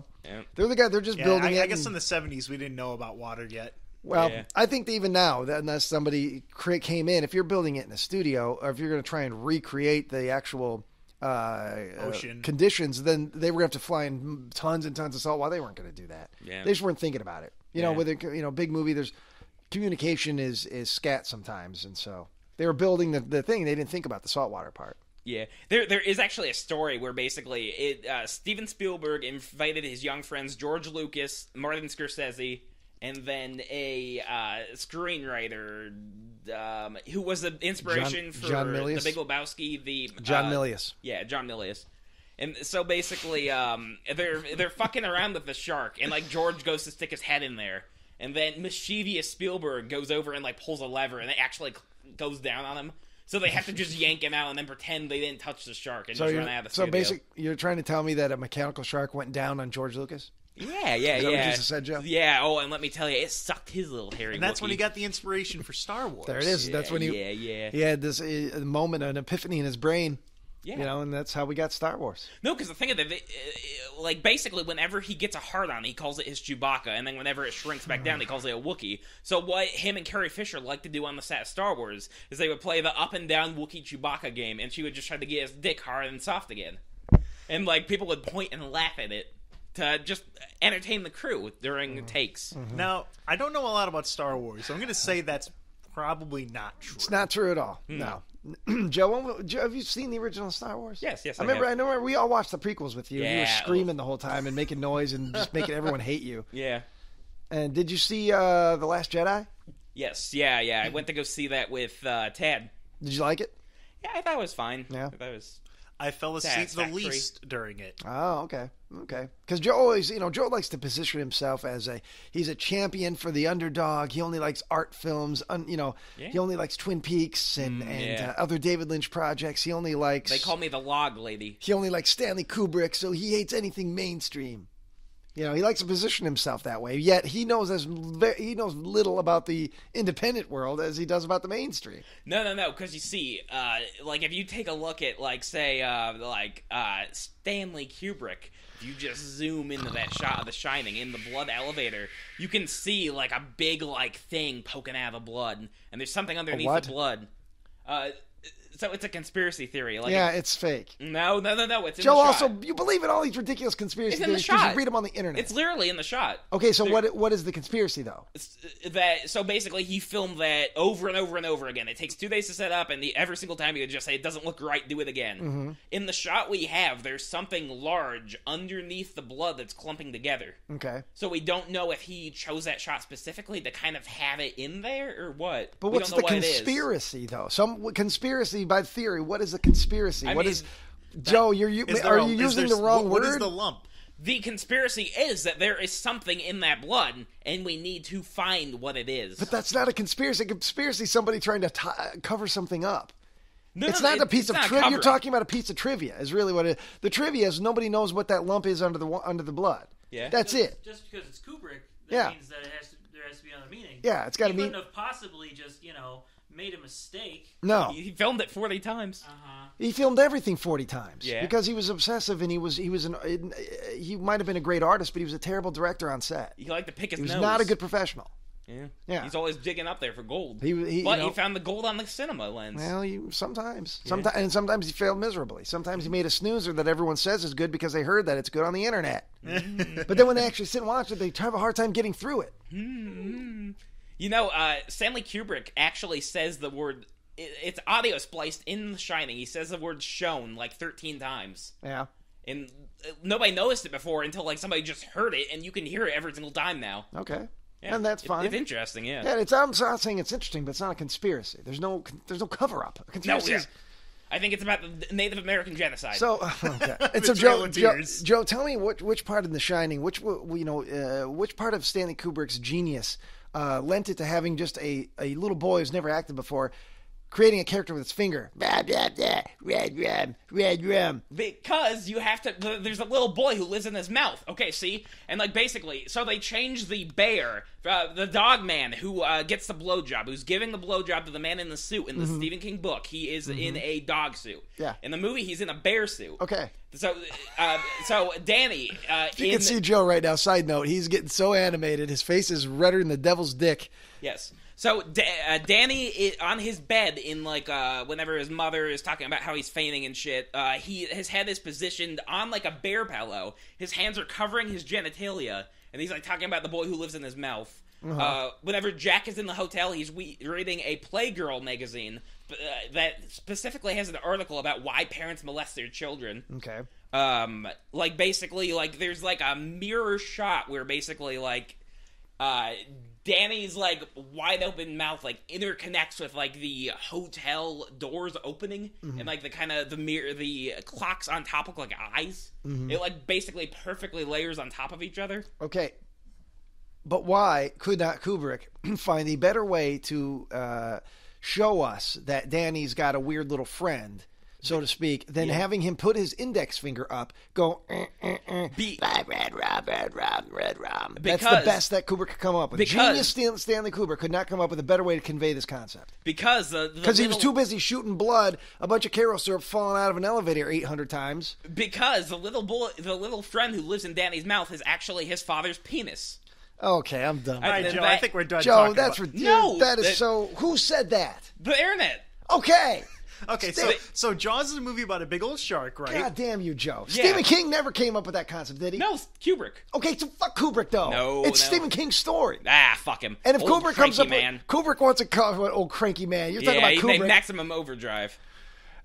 They're the guy. They're just Yeah, building it. I guess and- in the 70s we didn't know about water yet. Well, Yeah. I think that even now, that unless somebody came in, if you're building it in a studio, or if you're going to try and recreate the actual Ocean conditions, then they were going to have to fly in tons and tons of salt water. They weren't going to do that. Yeah. They just weren't thinking about it. You know, Yeah. with a big movie, there's communication is scat sometimes, and so they were building the thing. They didn't think about the saltwater part. Yeah, there is actually a story where basically Steven Spielberg invited his young friends George Lucas, Martin Scorsese, and then a screenwriter who was the inspiration for John The Milius? Big Lebowski. John Milius. Yeah, John Milius. And so basically, they're fucking around with the shark, and like George goes to stick his head in there, and then mischievous Spielberg goes over and like pulls a lever, and it actually goes down on him. So they have to just yank him out and then pretend they didn't touch the shark and just run out of the studio. You're trying to tell me that a mechanical shark went down on George Lucas? Yeah. that what you just said, Joe? Yeah. Oh, and let me tell you, it sucked his little hairy. And that's when Wookiee. he got the inspiration for Star Wars. There it is. That's when Yeah. he had this moment, an epiphany in his brain. Yeah. You know, and that's how we got Star Wars. No, because the thing of it, like, basically, whenever he gets a hard on, he calls it his Chewbacca, and then whenever it shrinks back down, he calls it a Wookiee. So what him and Carrie Fisher like to do on the set of Star Wars is they would play the up and down Wookiee Chewbacca game, and she would just try to get his dick hard and soft again. And, like, people would point and laugh at it to just entertain the crew during the takes. Now, I don't know a lot about Star Wars, so I'm going to say that's probably not true. It's not true at all. No. Joe, have you seen the original Star Wars? Yes, I remember we all watched the prequels with you. You were Yeah. screaming the whole time and making noise and just making everyone hate you. Yeah. And did you see The Last Jedi? Yes, yeah. I went to go see that with Tad. Did you like it? Yeah, I thought it was fine. Yeah. I thought it was... I fell asleep the Satisfactory. least during it. Oh, okay. Because Joe always, Joe likes to position himself as he's a champion for the underdog. He only likes art films. He only likes Twin Peaks and yeah. other David Lynch projects. He only likes. They call me the log lady. He only likes Stanley Kubrick, so he hates anything mainstream. He likes to position himself that way. Yet he knows little about the independent world as he does about the mainstream. No, because you see, like, if you take a look at, like, say, Stanley Kubrick, if you just zoom into that shot of The Shining in the blood elevator, you can see, like, a big, like, thing poking out of the blood, and there's something underneath what? the blood. So it's a conspiracy theory. Like, Yeah, it's fake. No, it's in Joe, the shot. also, you believe in all these ridiculous conspiracy It's in the theories because shot. you read them on the internet. It's literally in the shot. Okay, so what is the conspiracy, though? So basically he filmed that over and over and over again. It takes 2 days to set up, and every single time he would just say, it doesn't look right, do it again. Mm-hmm. In the shot we have, there's something large underneath the blood that's clumping together. Okay. So we don't know if he chose that shot specifically to kind of have it in there, or what. But We what's don't the know what it is. conspiracy, though? Some conspiracy by theory. What is a conspiracy? I What mean, is Joe? Are you using the wrong word? What is the lump? The conspiracy is that there is something in that blood, and we need to find what it is. But that's not a conspiracy. A conspiracy is somebody trying to cover something up. No, It's no, not a piece it's of not trivia. You're cover-up. talking about a piece of trivia. Is really what it is. The trivia is nobody knows what that lump is under the blood. Yeah. That's it. Just because it's Kubrick, that Yeah. means that there has to be another meaning. Yeah, it's gotta He be- couldn't have possibly just, made a mistake. No, He filmed it 40 times. he filmed everything 40 times. Yeah. Because he was obsessive and he might have been a great artist, but he was a terrible director on set. He liked to pick his He was nose. not a good professional. Yeah. He's always digging up there for gold. He But he found the gold on the cinema lens. Well, sometimes, and sometimes he failed miserably. Sometimes he made a snoozer that everyone says is good because they heard that it's good on the internet. But then when they actually sit and watch it, they have a hard time getting through it. Stanley Kubrick actually says the word. It's audio spliced in The Shining. He says the word "shown" like 13 times, Yeah. and nobody noticed it before until like somebody just heard it, and you can hear it every single time now. Okay. Yeah, And that's fine. It's interesting, yeah. Yeah, I'm not saying it's interesting, but it's not a conspiracy. There's no cover up. A No, conspiracy yeah. is I think it's about the Native American genocide. so. Okay. And so Betrayal Joe, and Joe, tears. Joe, tell me which part in The Shining, which part of Stanley Kubrick's genius lent it to having just a little boy who's never acted before, creating a character with his finger. Blah, blah, blah, red rum, red rum. Because you have to. There's a little boy who lives in his mouth. Okay, see? And, like, basically, so they changed the bear, the dog man who gets the blowjob, who's giving the blowjob to the man in the suit in the Stephen King book. He is in a dog suit. Yeah. In the movie, he's in a bear suit. Okay. So Danny. You can see Joe right now. Side note, he's getting so animated. His face is redder than the devil's dick. Yes. So Danny on his bed in whenever his mother is talking about how he's fainting and shit, his head is positioned on like a bear pillow. His hands are covering his genitalia, and he's like talking about the boy who lives in his mouth. Whenever Jack is in the hotel, he's reading a Playgirl magazine that specifically has an article about why parents molest their children. Okay. Basically, there's like a mirror shot where basically Danny's wide open mouth interconnects with the hotel doors opening, and the mirror, the clocks on top look like eyes. It basically perfectly layers on top of each other. Okay. But why could not Kubrick find a better way to show us that Danny's got a weird little friend so to speak, than having him put his index finger up, go, Be- red rum. That's Because- the best that Kubrick could come up with. because- Genius Stanley Kubrick could not come up with a better way to convey this concept. Because Because he was too busy shooting blood, a bunch of Karo syrup falling out of an elevator 800 times. Because the little friend who lives in Danny's mouth is actually his father's penis. Okay, I'm done. All right, then Joe, that- I think we're done Joe, talking that's about... ridiculous. No, That is that- so. Who said that? The internet. Okay. Okay, so Jaws is a movie about a big old shark, right? God damn you, Joe. Yeah. Stephen King never came up with that concept, did he? No, Kubrick. Okay, so fuck Kubrick, though. No, It's no. Stephen King's story. Ah, fuck him. And if Old Kubrick comes up cranky man. with... Kubrick wants to call it old cranky man. You're talking Yeah, about he made Kubrick. Maximum Overdrive.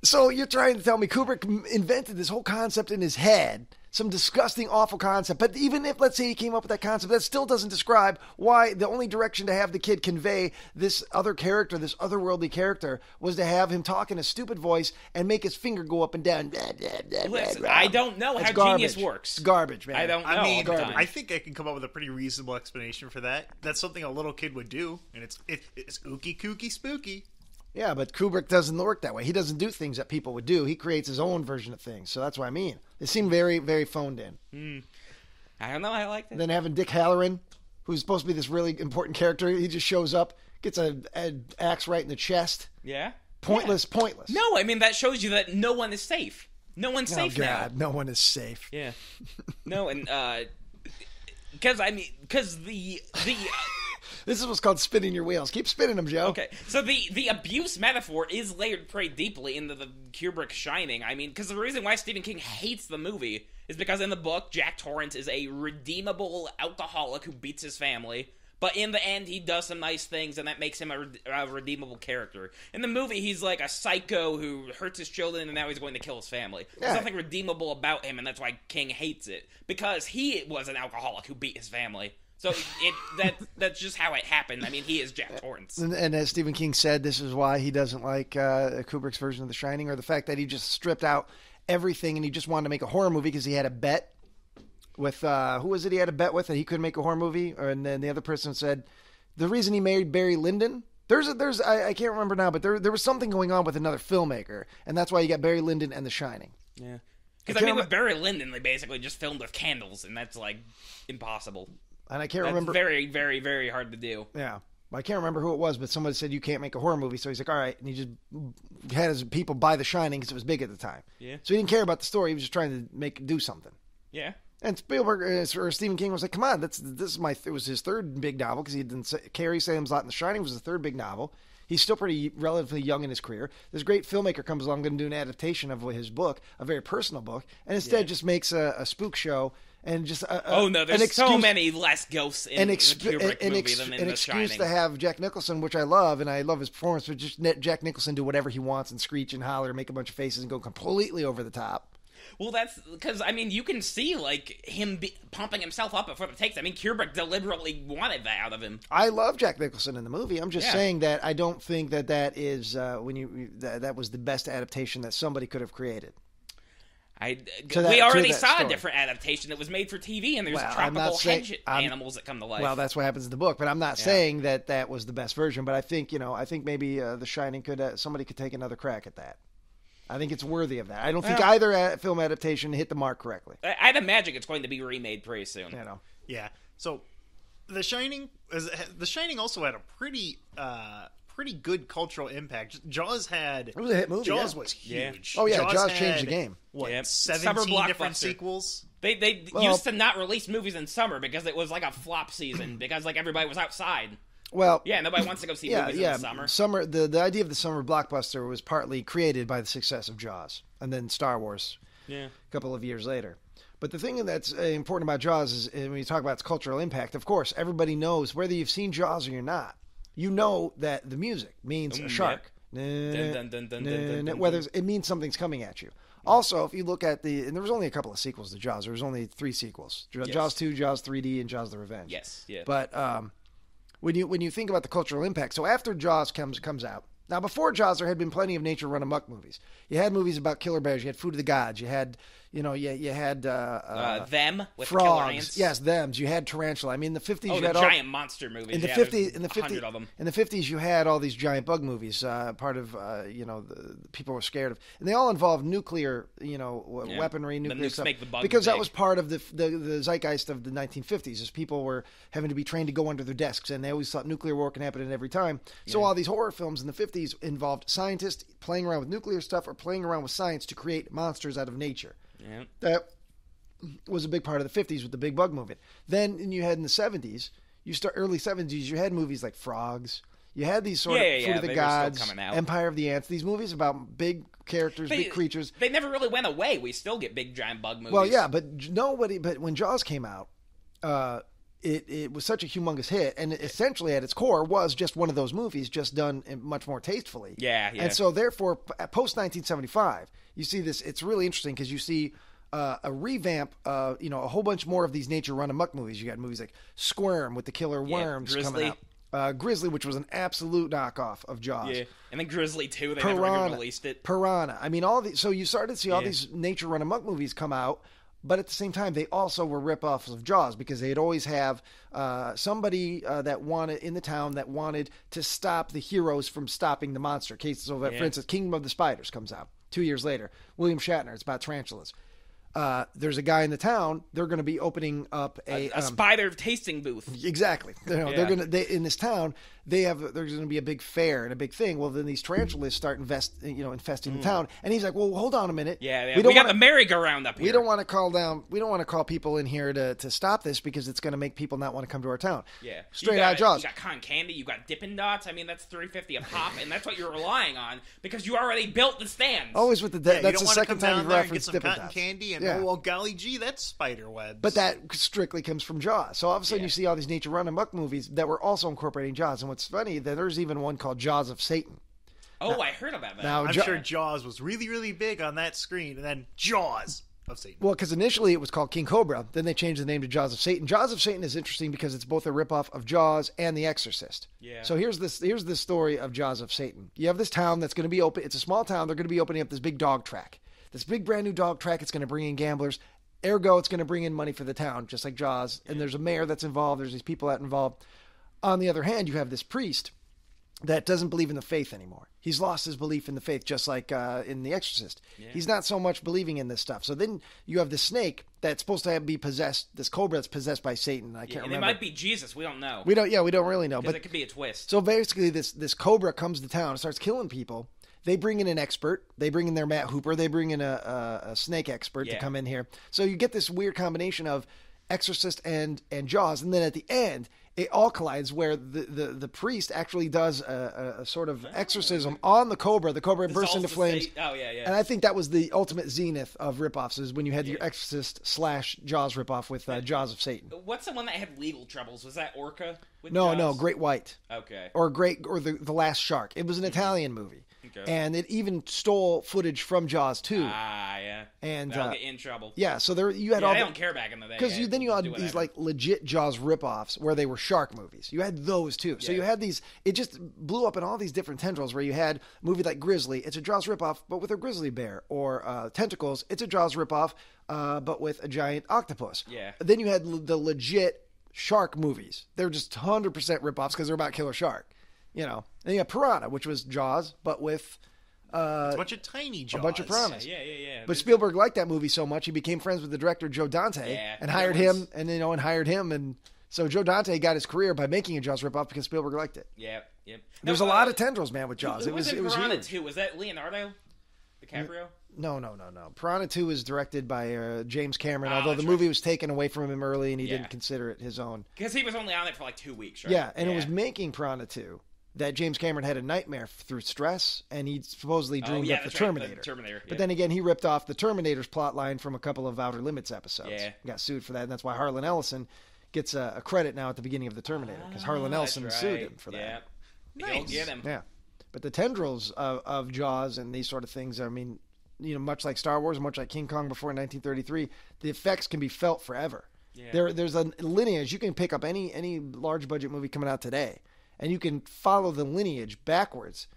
So you're trying to tell me Kubrick invented this whole concept in his head, some disgusting, awful concept. But even if, let's say, he came up with that concept, that still doesn't describe why the only direction to have the kid convey this other character, this otherworldly character, was to have him talk in a stupid voice and make his finger go up and down. Listen, I don't know That's how garbage. genius works. It's garbage, man. I don't know. I mean, all the time. I think I can come up with a pretty reasonable explanation for that. That's something a little kid would do, and it's ooky kooky spooky. Yeah, but Kubrick doesn't work that way. He doesn't do things that people would do. He creates his own version of things. So that's what I mean. It seemed very, very phoned in. I don't know. I like And that. then having Dick Halloran, who's supposed to be this really important character, he just shows up, gets a axe right in the chest. Yeah. Pointless. No, I mean that shows you that no one is safe. No one's Oh, safe now. God, no one is safe. Yeah. No, and because the This is what's called spinning your wheels. Keep spinning them, Joe. okay, so the abuse metaphor is layered pretty deeply into the Kubrick Shining. I mean, because the reason why Stephen King hates the movie is because in the book Jack Torrance is a redeemable alcoholic who beats his family. But in the end, he does some nice things, and that makes him a redeemable character. In the movie, he's like a psycho who hurts his children, and now he's going to kill his family. There's Yeah. nothing redeemable about him, and that's why King hates it. Because he was an alcoholic who beat his family. So that's just how it happened. I mean, he is Jack Torrance. And as Stephen King said, this is why he doesn't like Kubrick's version of The Shining, or the fact that he just stripped out everything and he just wanted to make a horror movie because he had a bet with who was it he had a bet with that he couldn't make a horror movie, and then the other person said the reason he married Barry Lyndon. I can't remember now, but there was something going on with another filmmaker, and that's why you got Barry Lyndon and The Shining. Yeah. Because, I mean, with Barry Lyndon, they basically just filmed with candles, and that's, like, impossible. And I can't That's remember. very, very, very hard to do. Yeah. I can't remember who it was, but somebody said you can't make a horror movie. So he's like, all right. And he just had his people buy The Shining because it was big at the time. Yeah. So he didn't care about the story. He was just trying to do something. Yeah. And Spielberg or Stephen King was like, come on, it was his third big novel because he didn't Carrie, Salem's Lot, and The Shining was his third big novel. He's still pretty relatively young in his career. This great filmmaker comes along going to do an adaptation of his book, a very personal book, and instead just makes a spook show and just there's so many less ghosts in the Kubrick movie than in an The excuse Shining. to have Jack Nicholson, which I love, and I love his performance, but just let Jack Nicholson do whatever he wants and screech and holler, make a bunch of faces, and go completely over the top. Well, that's because, I mean, you can see, like, him pumping himself up before the takes. I mean, Kubrick deliberately wanted that out of him. I love Jack Nicholson in the movie. I'm just Yeah. saying that I don't think that is that was the best adaptation that somebody could have created. We already saw a different adaptation that was made for TV, and there's Well, I'm tropical not saying- hedge animals that come to life. Well, that's what happens in the book, but I'm not saying that was the best version. But I think maybe The Shining could somebody could take another crack at that. I think it's worthy of that. I don't think either film adaptation hit the mark correctly. I'd imagine it's going to be remade pretty soon. You know. Yeah. So, The Shining also had a pretty good cultural impact. Jaws had It was a hit movie. Jaws yeah. was huge. Oh, yeah, Jaws had, changed the game. What, Yep. 17 Summer different blockbuster. sequels? They used to not release movies in summer because it was like a flop season because like everybody was outside. Well, Yeah, nobody wants to go see movies in the summer. The idea of the summer blockbuster was partly created by the success of Jaws, and then Star Wars. Yeah. A couple of years later. But the thing that's important about Jaws is when you talk about its cultural impact, of course, everybody knows, whether you've seen Jaws or you're not, you know that the music means a shark. Dun, dun, dun, dun, Whether it means something's coming at you. Also, if you look at and there was only a couple of sequels to Jaws. There was only 3 sequels. Jaws 2, Jaws 3D, and Jaws the Revenge. Yes, yeah. But when you think about the cultural impact, so after Jaws comes out, now before Jaws there had been plenty of nature run amok movies. You had movies about killer bears, you had Food of the Gods, you had You had them with the frogs. killer ants. Yes, thems. You had tarantula. I mean, in the 50s, Oh, you the had giant monster movies. in the yeah, 50s, there's in the 100 of them. in the 50s, you had all these giant bug movies. Part of the people were scared of, and they all involved nuclear, weaponry, The nuclear nukes stuff. make the bugs Because that big. was part of the zeitgeist of the 1950s, as people were having to be trained to go under their desks, and they always thought nuclear war can happen at every time. So all these horror films in the 50s involved scientists playing around with nuclear stuff or playing around with science to create monsters out of nature. Yeah. That was a big part of the 50s with the big bug movement. Then you had in the 70s, early 70s, you had movies like Frogs. You had these sort of Food of the they were still Gods, coming out. Empire of the Ants, these movies about big characters, big creatures. They never really went away. We still get big giant bug movies. Well, yeah, but when Jaws came out, it was such a humongous hit, and it essentially at its core was just one of those movies, just done much more tastefully. Yeah. And so therefore, post 1975, you see this. It's really interesting because you see a revamp. A whole bunch more of these nature run amok movies. You got movies like Squirm with the killer worms Grizzly. coming out. Grizzly, which was an absolute knockoff of Jaws. Yeah. And then Grizzly 2, they never even released it. Piranha. I mean, all these. So you started to see all these nature run amok movies come out. But at the same time, they also were rip-offs of Jaws because they'd always have somebody that wanted in the town that wanted to stop the heroes from stopping the monster. Cases of, for instance, Kingdom of the Spiders comes out 2 years later. William Shatner. It's about tarantulas. There's a guy in the town. They're going to be opening up a spider tasting booth. Exactly. They're going to in this town. There's going to be a big fair and a big thing. Well, then these tarantulas start infesting the town. And he's like, "Well, hold on a minute. Yeah. We got the merry-go-round up here. We don't want to call down. We don't want to call people in here to stop this because it's going to make people not want to come to our town." Yeah. Straight out of Jaws. You got cotton candy. You got Dippin' Dots. I mean, that's $3.50 a pop, and that's what you're relying on because you already built the stands. Always with the You that's don't the want to second come time down you've there and get referenced some Dippin' cotton Dots. candy and Yeah. oh well, golly gee, that's spider webs. But that strictly comes from Jaws. So all of a sudden you see all these nature run amok movies that were also incorporating Jaws. And what's funny, that there's even one called Jaws of Satan. Oh, I heard about that. Now, I'm sure Jaws was really, really big on that screen, and then Jaws of Satan. Well, because initially it was called King Cobra. Then they changed the name to Jaws of Satan. Jaws of Satan is interesting because it's both a ripoff of Jaws and The Exorcist. Yeah. So here's the story of Jaws of Satan. You have this town that's going to be open. It's a small town. They're going to be opening up this big dog track. This big brand new dog track. It's going to bring in gamblers. Ergo, it's going to bring in money for the town, just like Jaws. And there's a mayor that's involved. There's these people that are involved. On the other hand, you have this priest that doesn't believe in the faith anymore. He's lost his belief in the faith, just like in The Exorcist. Yeah. He's not so much believing in this stuff. So then you have this snake that's supposed to be possessed, this cobra that's possessed by Satan. I can't remember. It might be Jesus. We don't know. We don't really know. Because it could be a twist. So basically, this cobra comes to town and starts killing people. They bring in an expert. They bring in their Matt Hooper. They bring in a snake expert to come in here. So you get this weird combination of Exorcist and Jaws. And then at the end, it all collides where the priest actually does a sort of exorcism on the cobra. The cobra bursts into flames. Oh, yeah. And I think that was the ultimate zenith of ripoffs, is when you had your Exorcist / Jaws ripoff with Jaws of Satan. What's the one that had legal troubles? Was that Orca? With No, Jaws? Great White. Okay. Or the Last Shark. It was an Italian movie. Okay. And it even stole footage from Jaws too. Ah, yeah. And they'll get in trouble. Yeah, so you had all. They don't care back in the day. Because then you had these like legit Jaws ripoffs where they were shark movies. You had those too. So you had these. It just blew up in all these different tendrils. Where you had a movie like Grizzly. It's a Jaws ripoff, but with a grizzly bear. Or Tentacles. It's a Jaws ripoff, but with a giant octopus. Yeah. Then you had the legit shark movies. They're just 100% ripoffs because they're about killer shark. You know, and you have Piranha, which was Jaws, but with it's a bunch of tiny Jaws. A bunch of piranhas. Yeah. But Spielberg liked that movie so much, he became friends with the director Joe Dante and hired him, and so Joe Dante got his career by making a Jaws ripoff because Spielberg liked it. Yeah. There's a lot of tendrils, man, with Jaws. Who was in Piranha huge. 2? Was that Leonardo DiCaprio? No. Piranha 2 was directed by James Cameron, although the movie was taken away from him early and he didn't consider it his own. Because he was only on it for like 2 weeks, right? Yeah, and it was making Piranha 2 that James Cameron had a nightmare through stress, and he supposedly dreamed up the Terminator. Right, the Terminator. But then again, he ripped off the Terminator's plot line from a couple of Outer Limits episodes. Yeah. Got sued for that, and that's why Harlan Ellison gets a credit now at the beginning of the Terminator, because Harlan Ellison sued him for that. Yeah. Nice. Get him. Yeah. But the tendrils of Jaws and these sort of things, I mean, much like Star Wars, much like King Kong before 1933, the effects can be felt forever. Yeah. There's a lineage. You can pick up any large budget movie coming out today, and you can follow the lineage backwards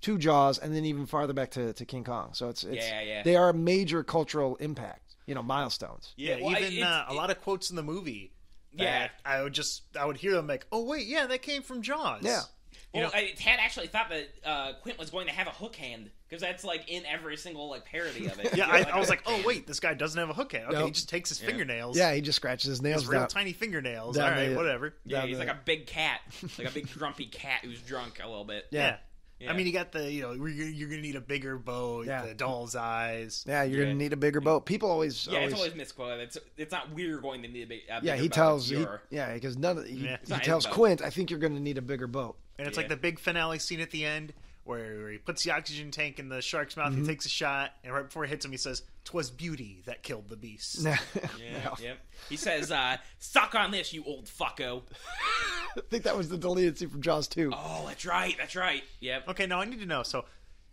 to Jaws, and then even farther back to King Kong. So it's Yeah. they are a major cultural impact, milestones. Yeah, well, even a lot of quotes in the movie. Yeah. I would hear them like, oh wait, yeah, that came from Jaws. Yeah. Well, I had actually thought that Quint was going to have a hook hand because that's like in every single like parody of it. Yeah, I was like, oh wait, this guy doesn't have a hook hand. Okay, Nope. he just takes his fingernails. Yeah, he just scratches his nails his real down. tiny fingernails. down All right, the- whatever. Yeah, down he's the- like a big cat, like a big grumpy cat who's drunk a little bit. Yeah. I mean, you got the you're gonna need a bigger boat, Yeah. the doll's eyes. Yeah, you're gonna need a bigger boat. People always, Yeah, it's always misquoted. It's not we're going to need a bigger yeah. He boat, tells, it's your- because he not his tells boat. Quint, I think you're gonna need a bigger boat. And it's Yeah. like the big finale scene at the end where he puts the oxygen tank in the shark's mouth. Mm-hmm. He takes a shot, and right before he hits him, he says, "'Twas beauty that killed the beast." Yeah, yep. He says, "Suck on this, you old fucko." I think that was the deleted scene from Jaws 2. Oh, that's right. That's right. Yep. Okay, now I need to know. So,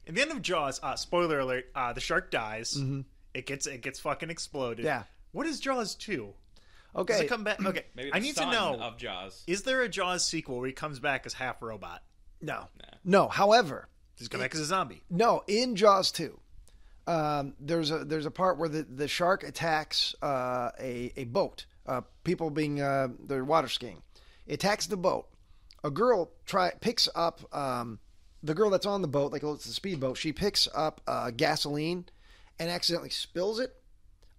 in the end of Jaws, spoiler alert: the shark dies. Mm-hmm. It gets fucking exploded. Yeah. What is Jaws 2? Does Okay, it come back? Okay, Maybe the I need to son know: of Jaws. is there a Jaws sequel where he comes back as half robot? no. However, Does he come back as a zombie? no. In Jaws 2, there's a part where the shark attacks a boat. People being they're water skiing. It attacks the boat. A girl picks up the girl that's on the boat, like it's a speedboat. She picks up gasoline and accidentally spills it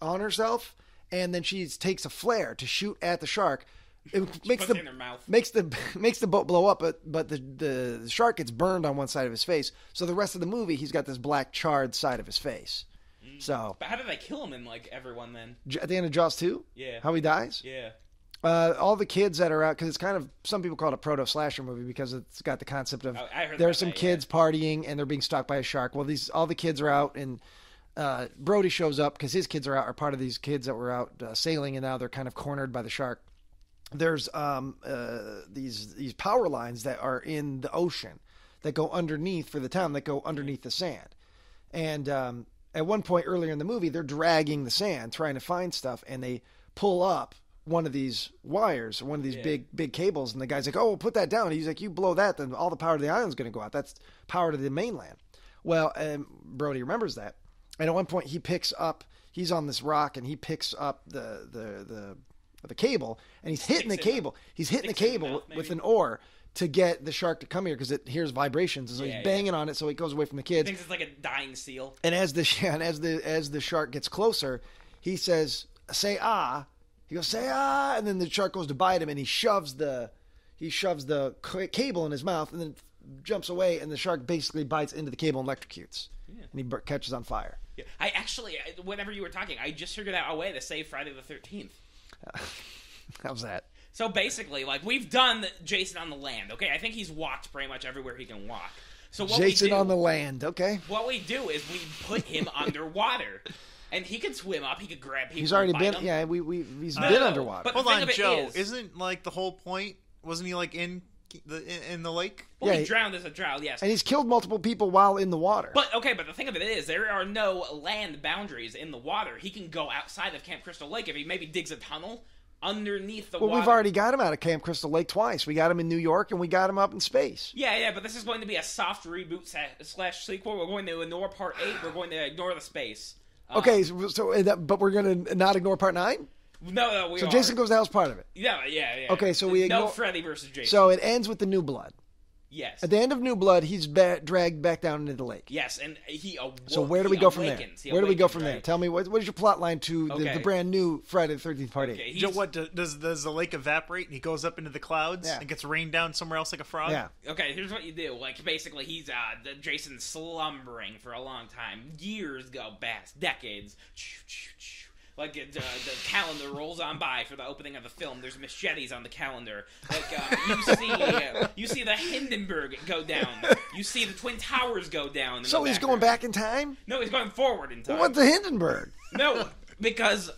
on herself, and then she takes a flare to shoot at the shark. It makes puts it in her mouth. makes the boat blow up, but the shark gets burned on one side of his face. So the rest of the movie, he's got this black charred side of his face. So But how did they kill him in like everyone then? at the end of Jaws 2, Yeah. how he dies. Yeah. All the kids that are out, because it's kind of, some people call it a proto slasher movie because it's got the concept of I heard there are about some that, kids partying and they're being stalked by a shark. Well, all the kids are out, and Brody shows up because his kids are part of these kids that were out sailing, and now they're kind of cornered by the shark. There's these power lines that are in the ocean that go underneath for the town, that go underneath the sand, and at one point earlier in the movie, they're dragging the sand trying to find stuff, and they pull up one of these wires, one of these big cables, and the guy's like, "Oh, put that down." And he's like, "You blow that, then all the power to the island's going to go out. That's power to the mainland." Well, Brody remembers that, and at one point he's on this rock, and he picks up the cable, and he's hitting the cable. He's hitting the sticks it in the cable mouth, with maybe? an oar to get the shark to come here because it hears vibrations, and so he's banging on it so it goes away from the kids. Thinks it's like a dying seal. And as the shark gets closer, he says, "Say ah." He goes, "Say ah," and then the shark goes to bite him, and he shoves the cable in his mouth, and then jumps away, and the shark basically bites into the cable and electrocutes, and he catches on fire. Yeah. I actually, whenever you were talking, I just figured out a way to save Friday the 13th. How's that? So basically, like, we've done Jason on the land, okay? I think he's walked pretty much everywhere he can walk. So what Jason we do, on the land, okay? What we do is we put him underwater. And he can swim up, he could grab people. He's already and been, bite 'em. yeah, he's No, been no, underwater. but- Hold the thing on, of it Joe. is- Isn't like the whole point? Wasn't he like in the lake? Well, Yeah, he he- drowned as a child, yes. And he's killed multiple people while in the water. But the thing of it is, there are no land boundaries in the water. He can go outside of Camp Crystal Lake if he maybe digs a tunnel underneath the water. We've already got him out of Camp Crystal Lake twice. We got him in New York, and we got him up in space. Yeah, but this is going to be a soft reboot slash sequel. We're going to ignore Part 8. We're going to ignore the space. Okay, but we're going to not ignore Part 9? No, we So are. Jason Goes to Hell's part of it. Yeah. Okay, so we no ignore- Freddy versus Jason. So it ends with the New Blood. yes, At the end of New Blood, he's dragged back down into the lake. yes, and he. So where do we go from there? Where do we go from there? Right? Tell me, what is your plot line to Okay. the brand new Friday the 13th Part 8? Okay, Joe, he's- what does the lake evaporate and he goes up into the clouds Yeah. and gets rained down somewhere else like a frog? Yeah. Okay, here's what you do. Like, basically, he's Jason's slumbering for a long time. Years go past, decades. Like the calendar rolls on by for the opening of the film. There's machetes on the calendar. Like you see the Hindenburg go down. You see the Twin Towers go down. in So the he's going background. back in time? No, he's going forward in time. What the Hindenburg? No, because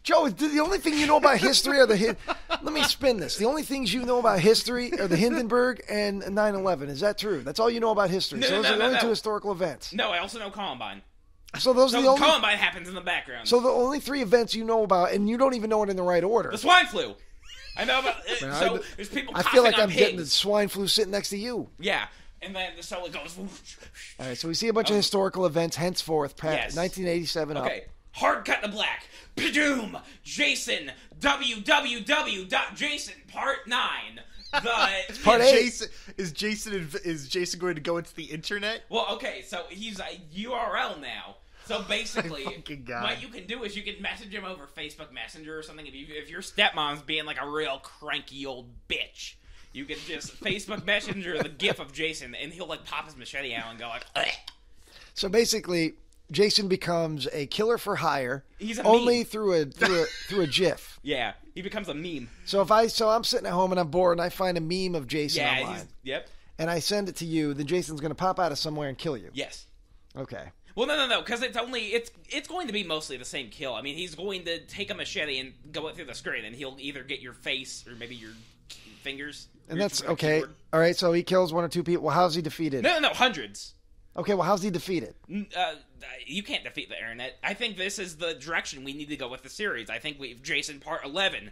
Joe, the only thing you know about history are let me spin this. The only things you know about history are the Hindenburg and 9/11. Is that true? That's all you know about history. No, So those no, are the no, only no. two historical events. no, I also know Columbine. So those are So the only. Columbine happens in the background. So the only three events you know about, and you don't even know it in the right order. the swine flu. I know about. So there's people. I feel like coughing I'm on getting the pigs. swine flu sitting next to you. Yeah. and then the solo goes. Whoosh. All right, so we see a bunch of historical events henceforth, Yes. 1987 up. Okay, hard cut to black. Padoom! Jason, www.jason part 9. Part 8. Is Jason going to go into the internet? Well, okay, so he's a URL now. So basically, fucking God. what you can do is you can message him over Facebook Messenger or something. If your stepmom's being like a real cranky old bitch, you can just Facebook Messenger the gif of Jason, and he'll like pop his machete out and go like, "Ugh." So basically, Jason becomes a killer for hire. He's a only meme. through a GIF. Yeah, he becomes a meme. So I'm sitting at home and I'm bored and I find a meme of Jason Yeah, online yep, and I send it to you. Then Jason's going to pop out of somewhere and kill you. yes. Okay. Well, no, because it's going to be mostly the same kill. I mean, he's going to take a machete and go it through the screen, and he'll either get your face or maybe your fingers. And your that's okay. keyboard. All right. So he kills one or two people. Well, how's he defeated? No, hundreds. Okay. Well, how's he defeated? You can't defeat the internet. I think this is the direction we need to go with the series. I think we've Jason Part 11,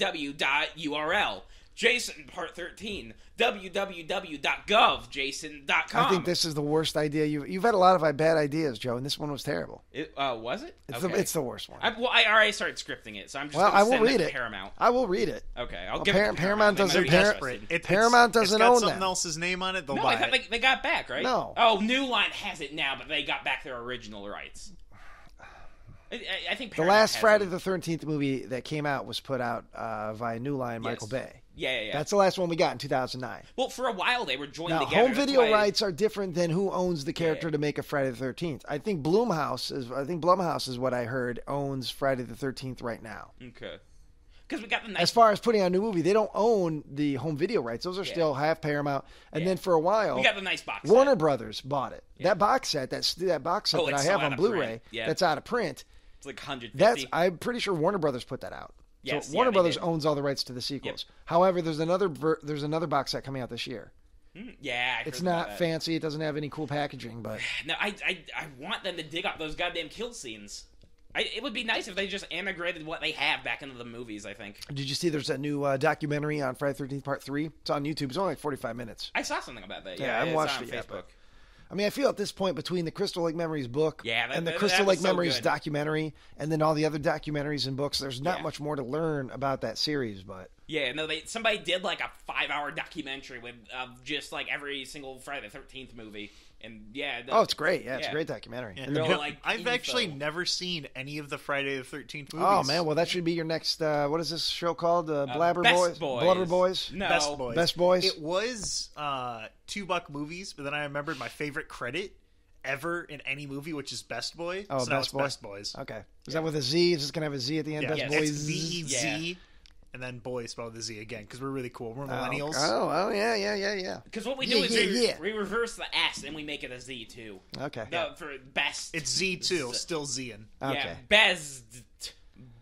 www.url. Jason Part 13, www.govjason.com. I think this is the worst idea you've had a lot of bad ideas, Joe, and this one was terrible. Was it? It's the worst one. I already started scripting it, so I'm just Well, going I to will send read it it. to Paramount. I will read it. Okay, I'll Well, give it to Paramount They doesn't- might be interested. Paramount doesn't it's got own something that. else's name on it. They'll No, buy I thought it. they got back, right? No. Oh, New Line has it now, but they got back their original rights. I think The Paramount last has Friday them. the 13th movie that came out was put out via New Line, Michael Bay. Yeah. That's the last one we got in 2009. Well, for a while they were joined Now, together. home That's video why- rights are different than who owns the character Yeah. to make a Friday the 13th. I think Blumhouse is what I heard owns Friday the 13th right now. Okay. Because we got the nice. As far as putting out a new movie, they don't own the home video rights. Those are still half Paramount. And then for a while, we got the nice box. Warner set. Brothers bought it. That box set, that box set Oh, that I it's still have out on of Blu-ray, print. Yeah. that's out of print. It's like 150. I'm pretty sure Warner Brothers put that out. Yes, so yeah, Warner they Brothers did. owns all the rights to the sequels. However, there's another box set coming out this year. Yeah, I It's heard about not that. fancy. It doesn't have any cool packaging, but No, I want them to dig up those goddamn kill scenes. It would be nice if they just integrated what they have back into the movies. I think did you see there's a new documentary on Friday the 13th Part 3? It's on YouTube. It's only like 45 minutes. I saw something about that. Yeah, I Yeah, haven't it's watched on it yet, Facebook. I mean, I feel at this point between the Crystal Lake Memories book and the that Crystal was Lake so Memories good. documentary and then all the other documentaries and books, there's not Yeah. much more to learn about that series, but Yeah, no, somebody did like a 5-hour documentary with just like every single Friday the 13th movie, and oh, it's great. Yeah, it's a great documentary. Yeah. And the Real, book- like, I've info. actually never seen any of the Friday the 13th movies. Oh man, well that should be your next. What is this show called? Blabber Best Boys, Blubber Boys, No, Best Boys. Best Boys. It was $2 movies, but then I remembered my favorite credit ever in any movie, which is Best Boy. Oh, so now Best it's Boy. Best Boys. Okay, is that with a Z? Is this gonna have a Z at the end? Yeah, Best Yes. Boys. it's B-E-Z, Yeah. and then boy spelled with a Z again, because we're really cool. We're millennials. Oh, yeah. Because what we Yeah, do is yeah. we reverse the S and we make it a Z too. Okay. No, for best. It's Z2, still Zing. Okay. Yeah, best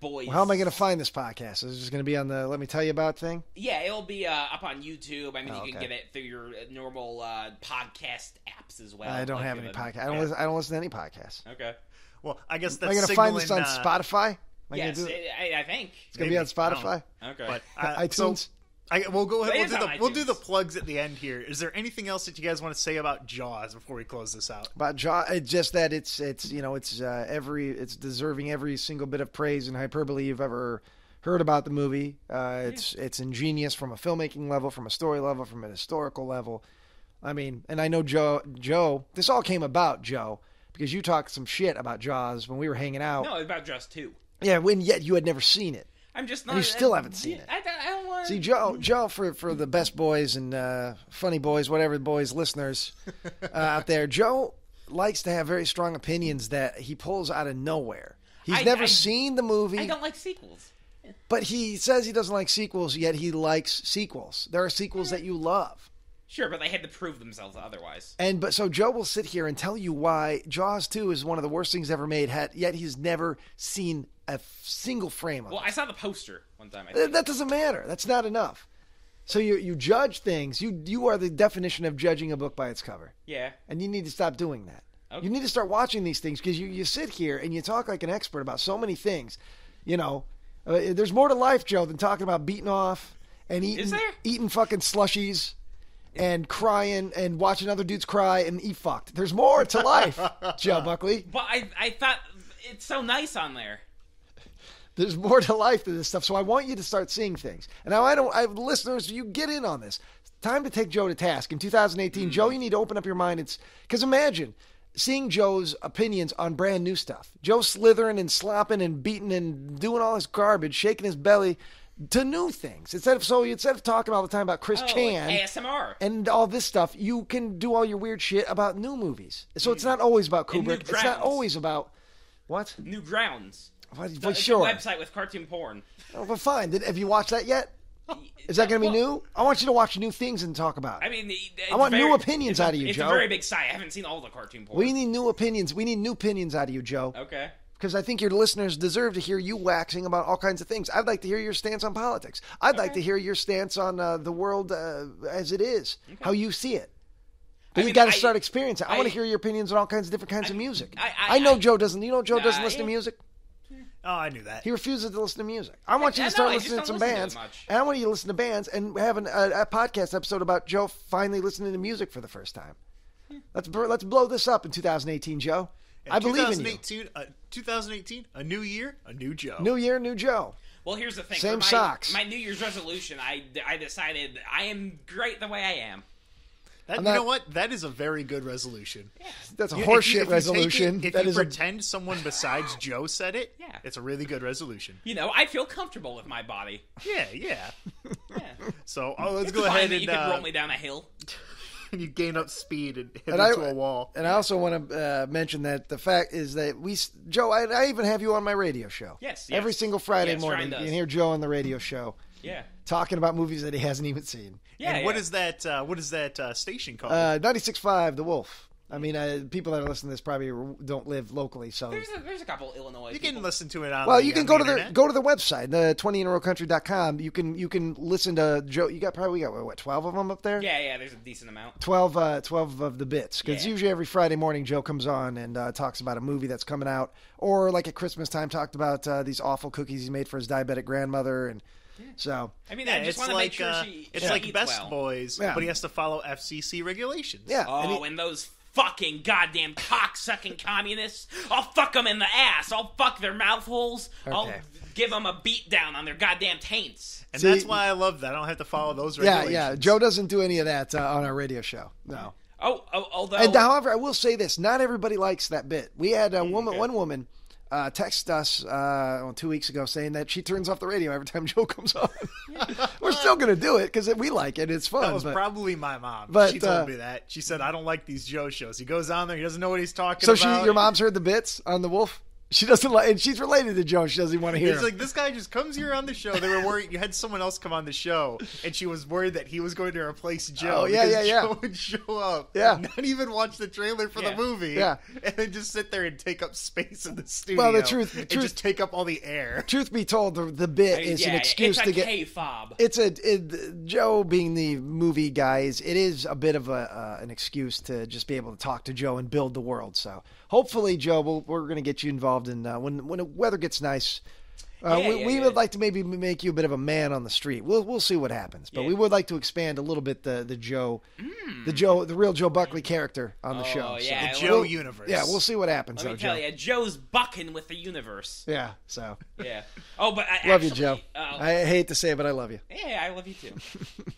boys. Well, how am I going to find this podcast? Is it just going to be on the Let Me Tell You About thing? Yeah, it'll be up on YouTube. I mean, Oh, you can okay. get it through your normal podcast apps as well. I don't like have any the- podcast. yeah. I don't listen to any podcasts. Okay. Well, I guess Am that's I going to find this on signaling, Spotify? Am I Yes, gonna do it? I think. It's going to be on maybe. I don't Spotify. Okay. But iTunes. So, we'll go ahead. It is on We'll do iTunes. the plugs at the end here. Is there anything else that you guys want to say about Jaws before we close this out? About Jaws, it's just that it's deserving every single bit of praise and hyperbole you've ever heard about the movie. It's ingenious from a filmmaking level, from a story level, from an historical level. I mean, and I know Joe. This all came about, Joe, because you talked some shit about Jaws when we were hanging out. No, it's about Just 2. Yeah, yet you had never seen it. I'm just not. And you still haven't seen it. I don't want. See, Joe, for the best boys and funny boys, whatever boys, listeners out there, Joe likes to have very strong opinions that he pulls out of nowhere. He's never seen the movie, I don't like sequels. but he says he doesn't like sequels, yet he likes sequels. There are sequels that you love. Sure, but they had to prove themselves otherwise. So Joe will sit here and tell you why Jaws 2 is one of the worst things ever made, yet he's never seen a single frame of Well, it. I saw the poster one time. I think. That doesn't matter. That's not enough. So you judge things. You are the definition of judging a book by its cover. Yeah. And you need to stop doing that. Okay. You need to start watching these things because you sit here and you talk like an expert about so many things. You know, there's more to life, Joe, than talking about beating off and Is there? eating fucking slushies and crying and watching other dudes cry and eat fucked. There's more to life, Joe Buckley. But I thought it's so nice on there. There's more to life than this stuff. So I want you to start seeing things. And now listeners, you get in on this. Time to take Joe to task. In 2018, Joe, you need to open up your mind. Because imagine seeing Joe's opinions on brand new stuff. Joe slithering and slopping and beating and doing all this garbage, shaking his belly to new things. Instead of talking all the time about Chris Chan like ASMR and all this stuff, you can do all your weird shit about new movies. So it's not always about And new Kubrick. It's not grounds. always about what? Newgrounds. Well, It's sure. a website with cartoon porn. Oh, but fine. Have you watched that yet? Is that going to be new? I want you to watch new things and talk about it. I mean, I want new opinions out of you, it's Joe. a very big site. I haven't seen all the cartoon porn. We need new opinions. We need new opinions out of you, Joe. Okay. Because I think your listeners deserve to hear you waxing about all kinds of things. I'd like to hear your stance on politics. I'd like to hear your stance on the world as it is, how you see it. But you got to start experiencing. I want to hear your opinions on all kinds of different kinds of music. I know Joe doesn't. You know Joe doesn't listen to music? Oh, I knew that. He refuses to listen to music. I want you to start listening to some bands. And I want you to listen to bands and have a podcast episode about Joe finally listening to music for the first time. Let's blow this up in 2018, Joe. I believe in you. 2018, a new year, a new Joe. New year, new Joe. Well, here's the thing. Same For socks. My New Year's resolution, I decided I am great the way I am. You know what? That is a very good resolution. That's a If horseshit resolution. If you pretend someone besides Joe said it, Yeah. it's a really good resolution. You know, I feel comfortable with my body. Yeah. Yeah. So let's It's go fine ahead that and you can roll me down a hill. you gain up speed and hit And into a wall. And I also want to mention that the fact is that Joe, I even have you on my radio show. Yes. Every single Friday Yes, morning, Ryan you does. can hear Joe on the radio show Yeah. talking about movies that he hasn't even seen. Yeah. And yeah. what is that station called? 96.5 The Wolf. I mean, people that are listening to this probably don't live locally, so There's a couple Illinois you people. can listen to it on. well, the, you can on go the to the internet. website, the 20inarowcountry.com. You can listen to Joe. We got what 12 of them up there? Yeah, there's a decent amount. 12 of the bits, because Yeah. usually every Friday morning Joe comes on and talks about a movie that's coming out, or like at Christmas time talked about these awful cookies he made for his diabetic grandmother, and so I mean, Yeah, I just it's want to like make sure she it's like eats Best well. Boys, Yeah. but he has to follow FCC regulations. yeah. Oh, and those fucking goddamn cock-sucking communists. I'll fuck them in the ass. I'll fuck their mouth holes. I'll Okay. give them a beat down on their goddamn taints. And See- that's why I love that. I don't have to follow those yeah, regulations. Joe doesn't do any of that on our radio show. No. Although... And however, I will say this: not everybody likes that bit. We had one woman text us 2 weeks ago saying that she turns off the radio every time Joe comes on. We're still going to do it because we like it. It's fun. That was but- probably my mom. but, She told me that. She said, I don't like these Joe shows. He goes on there, he doesn't know what he's talking so about. your mom's heard the bits on the Wolf? She doesn't like, and she's related to Joe. She doesn't even want to hear It's him. like, this guy just comes here on the show. They were worried. You had someone else come on the show, and she was worried that he was going to replace Joe. Oh, yeah, because yeah. Joe would show up, Yeah. and not even watch the trailer for the Yeah. movie, Yeah. and then just sit there and take up space in the studio. Well, the truth- and just take up all the air. Truth be told, the bit is an excuse it's to a get. K-fob. Joe being the movie guy it is a bit of an excuse to just be able to talk to Joe and build the world. So hopefully, Joe, we're going to get you involved in when the weather gets nice. We would like to maybe make you a bit of a man on the street. We'll see what happens, but we would like to expand a little bit the real Joe Buckley character on the show. yeah. So The Joe universe. yeah, we'll see what happens. Let me though, tell Joe. you, Joe's bucking with the universe. Yeah, so Yeah. Oh, but I love you, actually, Joe. I hate to say it, but I love you. Yeah, I love you too.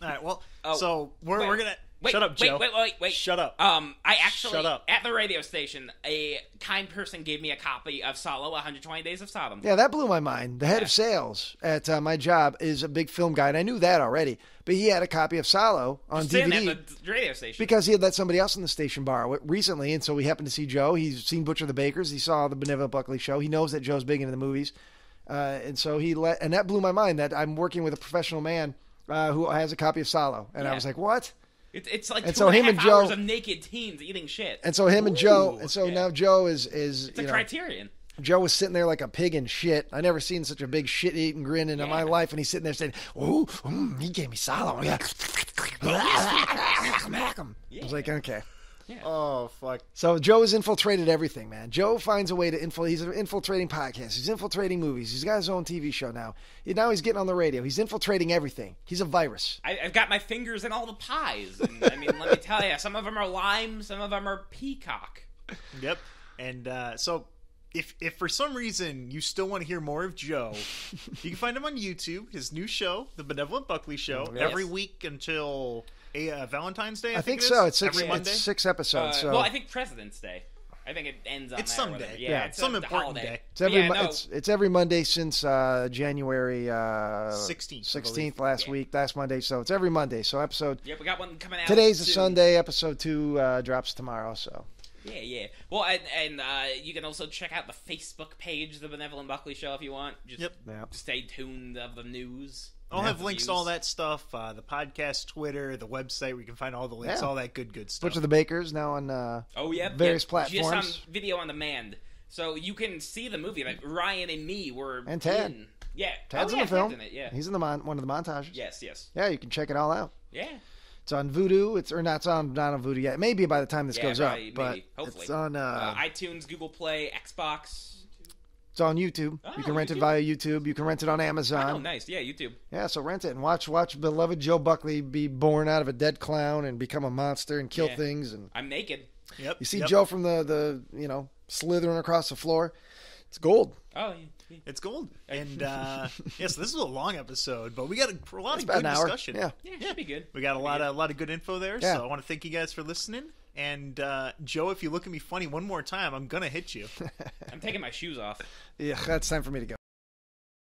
All right, well, Oh, so we're going to... Shut up, Joe. Wait. Shut up. I actually, Shut up. at the radio station, a kind person gave me a copy of Salo, 120 Days of Sodom. Yeah, that blew my mind. The head of sales at my job is a big film guy, and I knew that already. But he had a copy of Salo on Sitting DVD at the radio station. because he had let somebody else in the station borrow it recently, and so we happened to see Joe. He's seen Butcher the Bakers. He saw the Benevolent Buckley show. He knows that Joe's big into the movies, and so and that blew my mind that I'm working with a professional man who has a copy of Salo, and I Yeah. was like, what? It's like And 2.5 so him and hours Joe- of naked teens eating shit. And so him and Joe, Ooh, and so yeah. now Joe is It's a Criterion. Joe was sitting there like a pig in shit. I never seen such a big shit-eating grin in my life. And he's sitting there saying, "Oh, he gave me Salo." Yeah. I was like, okay. Oh, fuck. So Joe has infiltrated everything, man. Joe finds a way to infiltrate. He's infiltrating podcasts. He's infiltrating movies. He's got his own TV show now. Now he's getting on the radio. He's infiltrating everything. He's a virus. I've got my fingers in all the pies. And, I mean, let me tell you, some of them are lime, some of them are peacock. Yep. And so if for some reason you still want to hear more of Joe, you can find him on YouTube, his new show, The Benevolent Buckley Show, Yes. every week until Valentine's Day, I think it so. is. It's six, every Monday. it's 6 episodes. So Well, I think President's Day. I think it ends on It's that or someday. whatever. Yeah, it's some a important holiday. day. it's every Yeah, no. it's every Monday since January 16th, I 16th believe. last Monday. So it's every Monday. So episode Yep, we got one coming out. today's a soon. Sunday. Episode 2 drops tomorrow. So Yeah. Well, and you can also check out the Facebook page, The Benevolent Buckley Show, if you want. Just Yep. Yeah. stay tuned of the news. I'll have The links to news. all that stuff, the podcast, Twitter, the website where you can find all the links, Yeah. all that good stuff. Butch of the Bakers now on Oh, yeah. various Just platforms. on video on demand. So you can see the movie. Like Ryan and me were And Tad. in. Yeah. Tad's oh, in yeah, the film. Tad's in it, yeah. He's in the one of the montages. Yes. Yeah, you can check it all out. Yeah. It's on Vudu. It's not on Vudu yet. Maybe by the time this Yeah, goes probably, up, but maybe. Hopefully. it's on iTunes, Google Play, Xbox. it's on YouTube. Oh, You can rent it YouTube? via YouTube. You can rent it on Amazon. Oh, nice. Yeah, YouTube. Yeah, so rent it and watch beloved Joe Buckley be born out of a dead clown and become a monster and kill Yeah. things. And I'm naked. Yep. you see yep. Joe from the slithering across the floor. It's gold. Oh, yeah. It's gold. And yes, this is a long episode, but we got a lot It's of about good an hour. discussion. Yeah. Yeah, it should be good. We got a lot of good info there, Yeah. so I want to thank you guys for listening. And Joe, if you look at me funny one more time, I'm gonna hit you. I'm taking my shoes off. Yeah, that's time for me to go.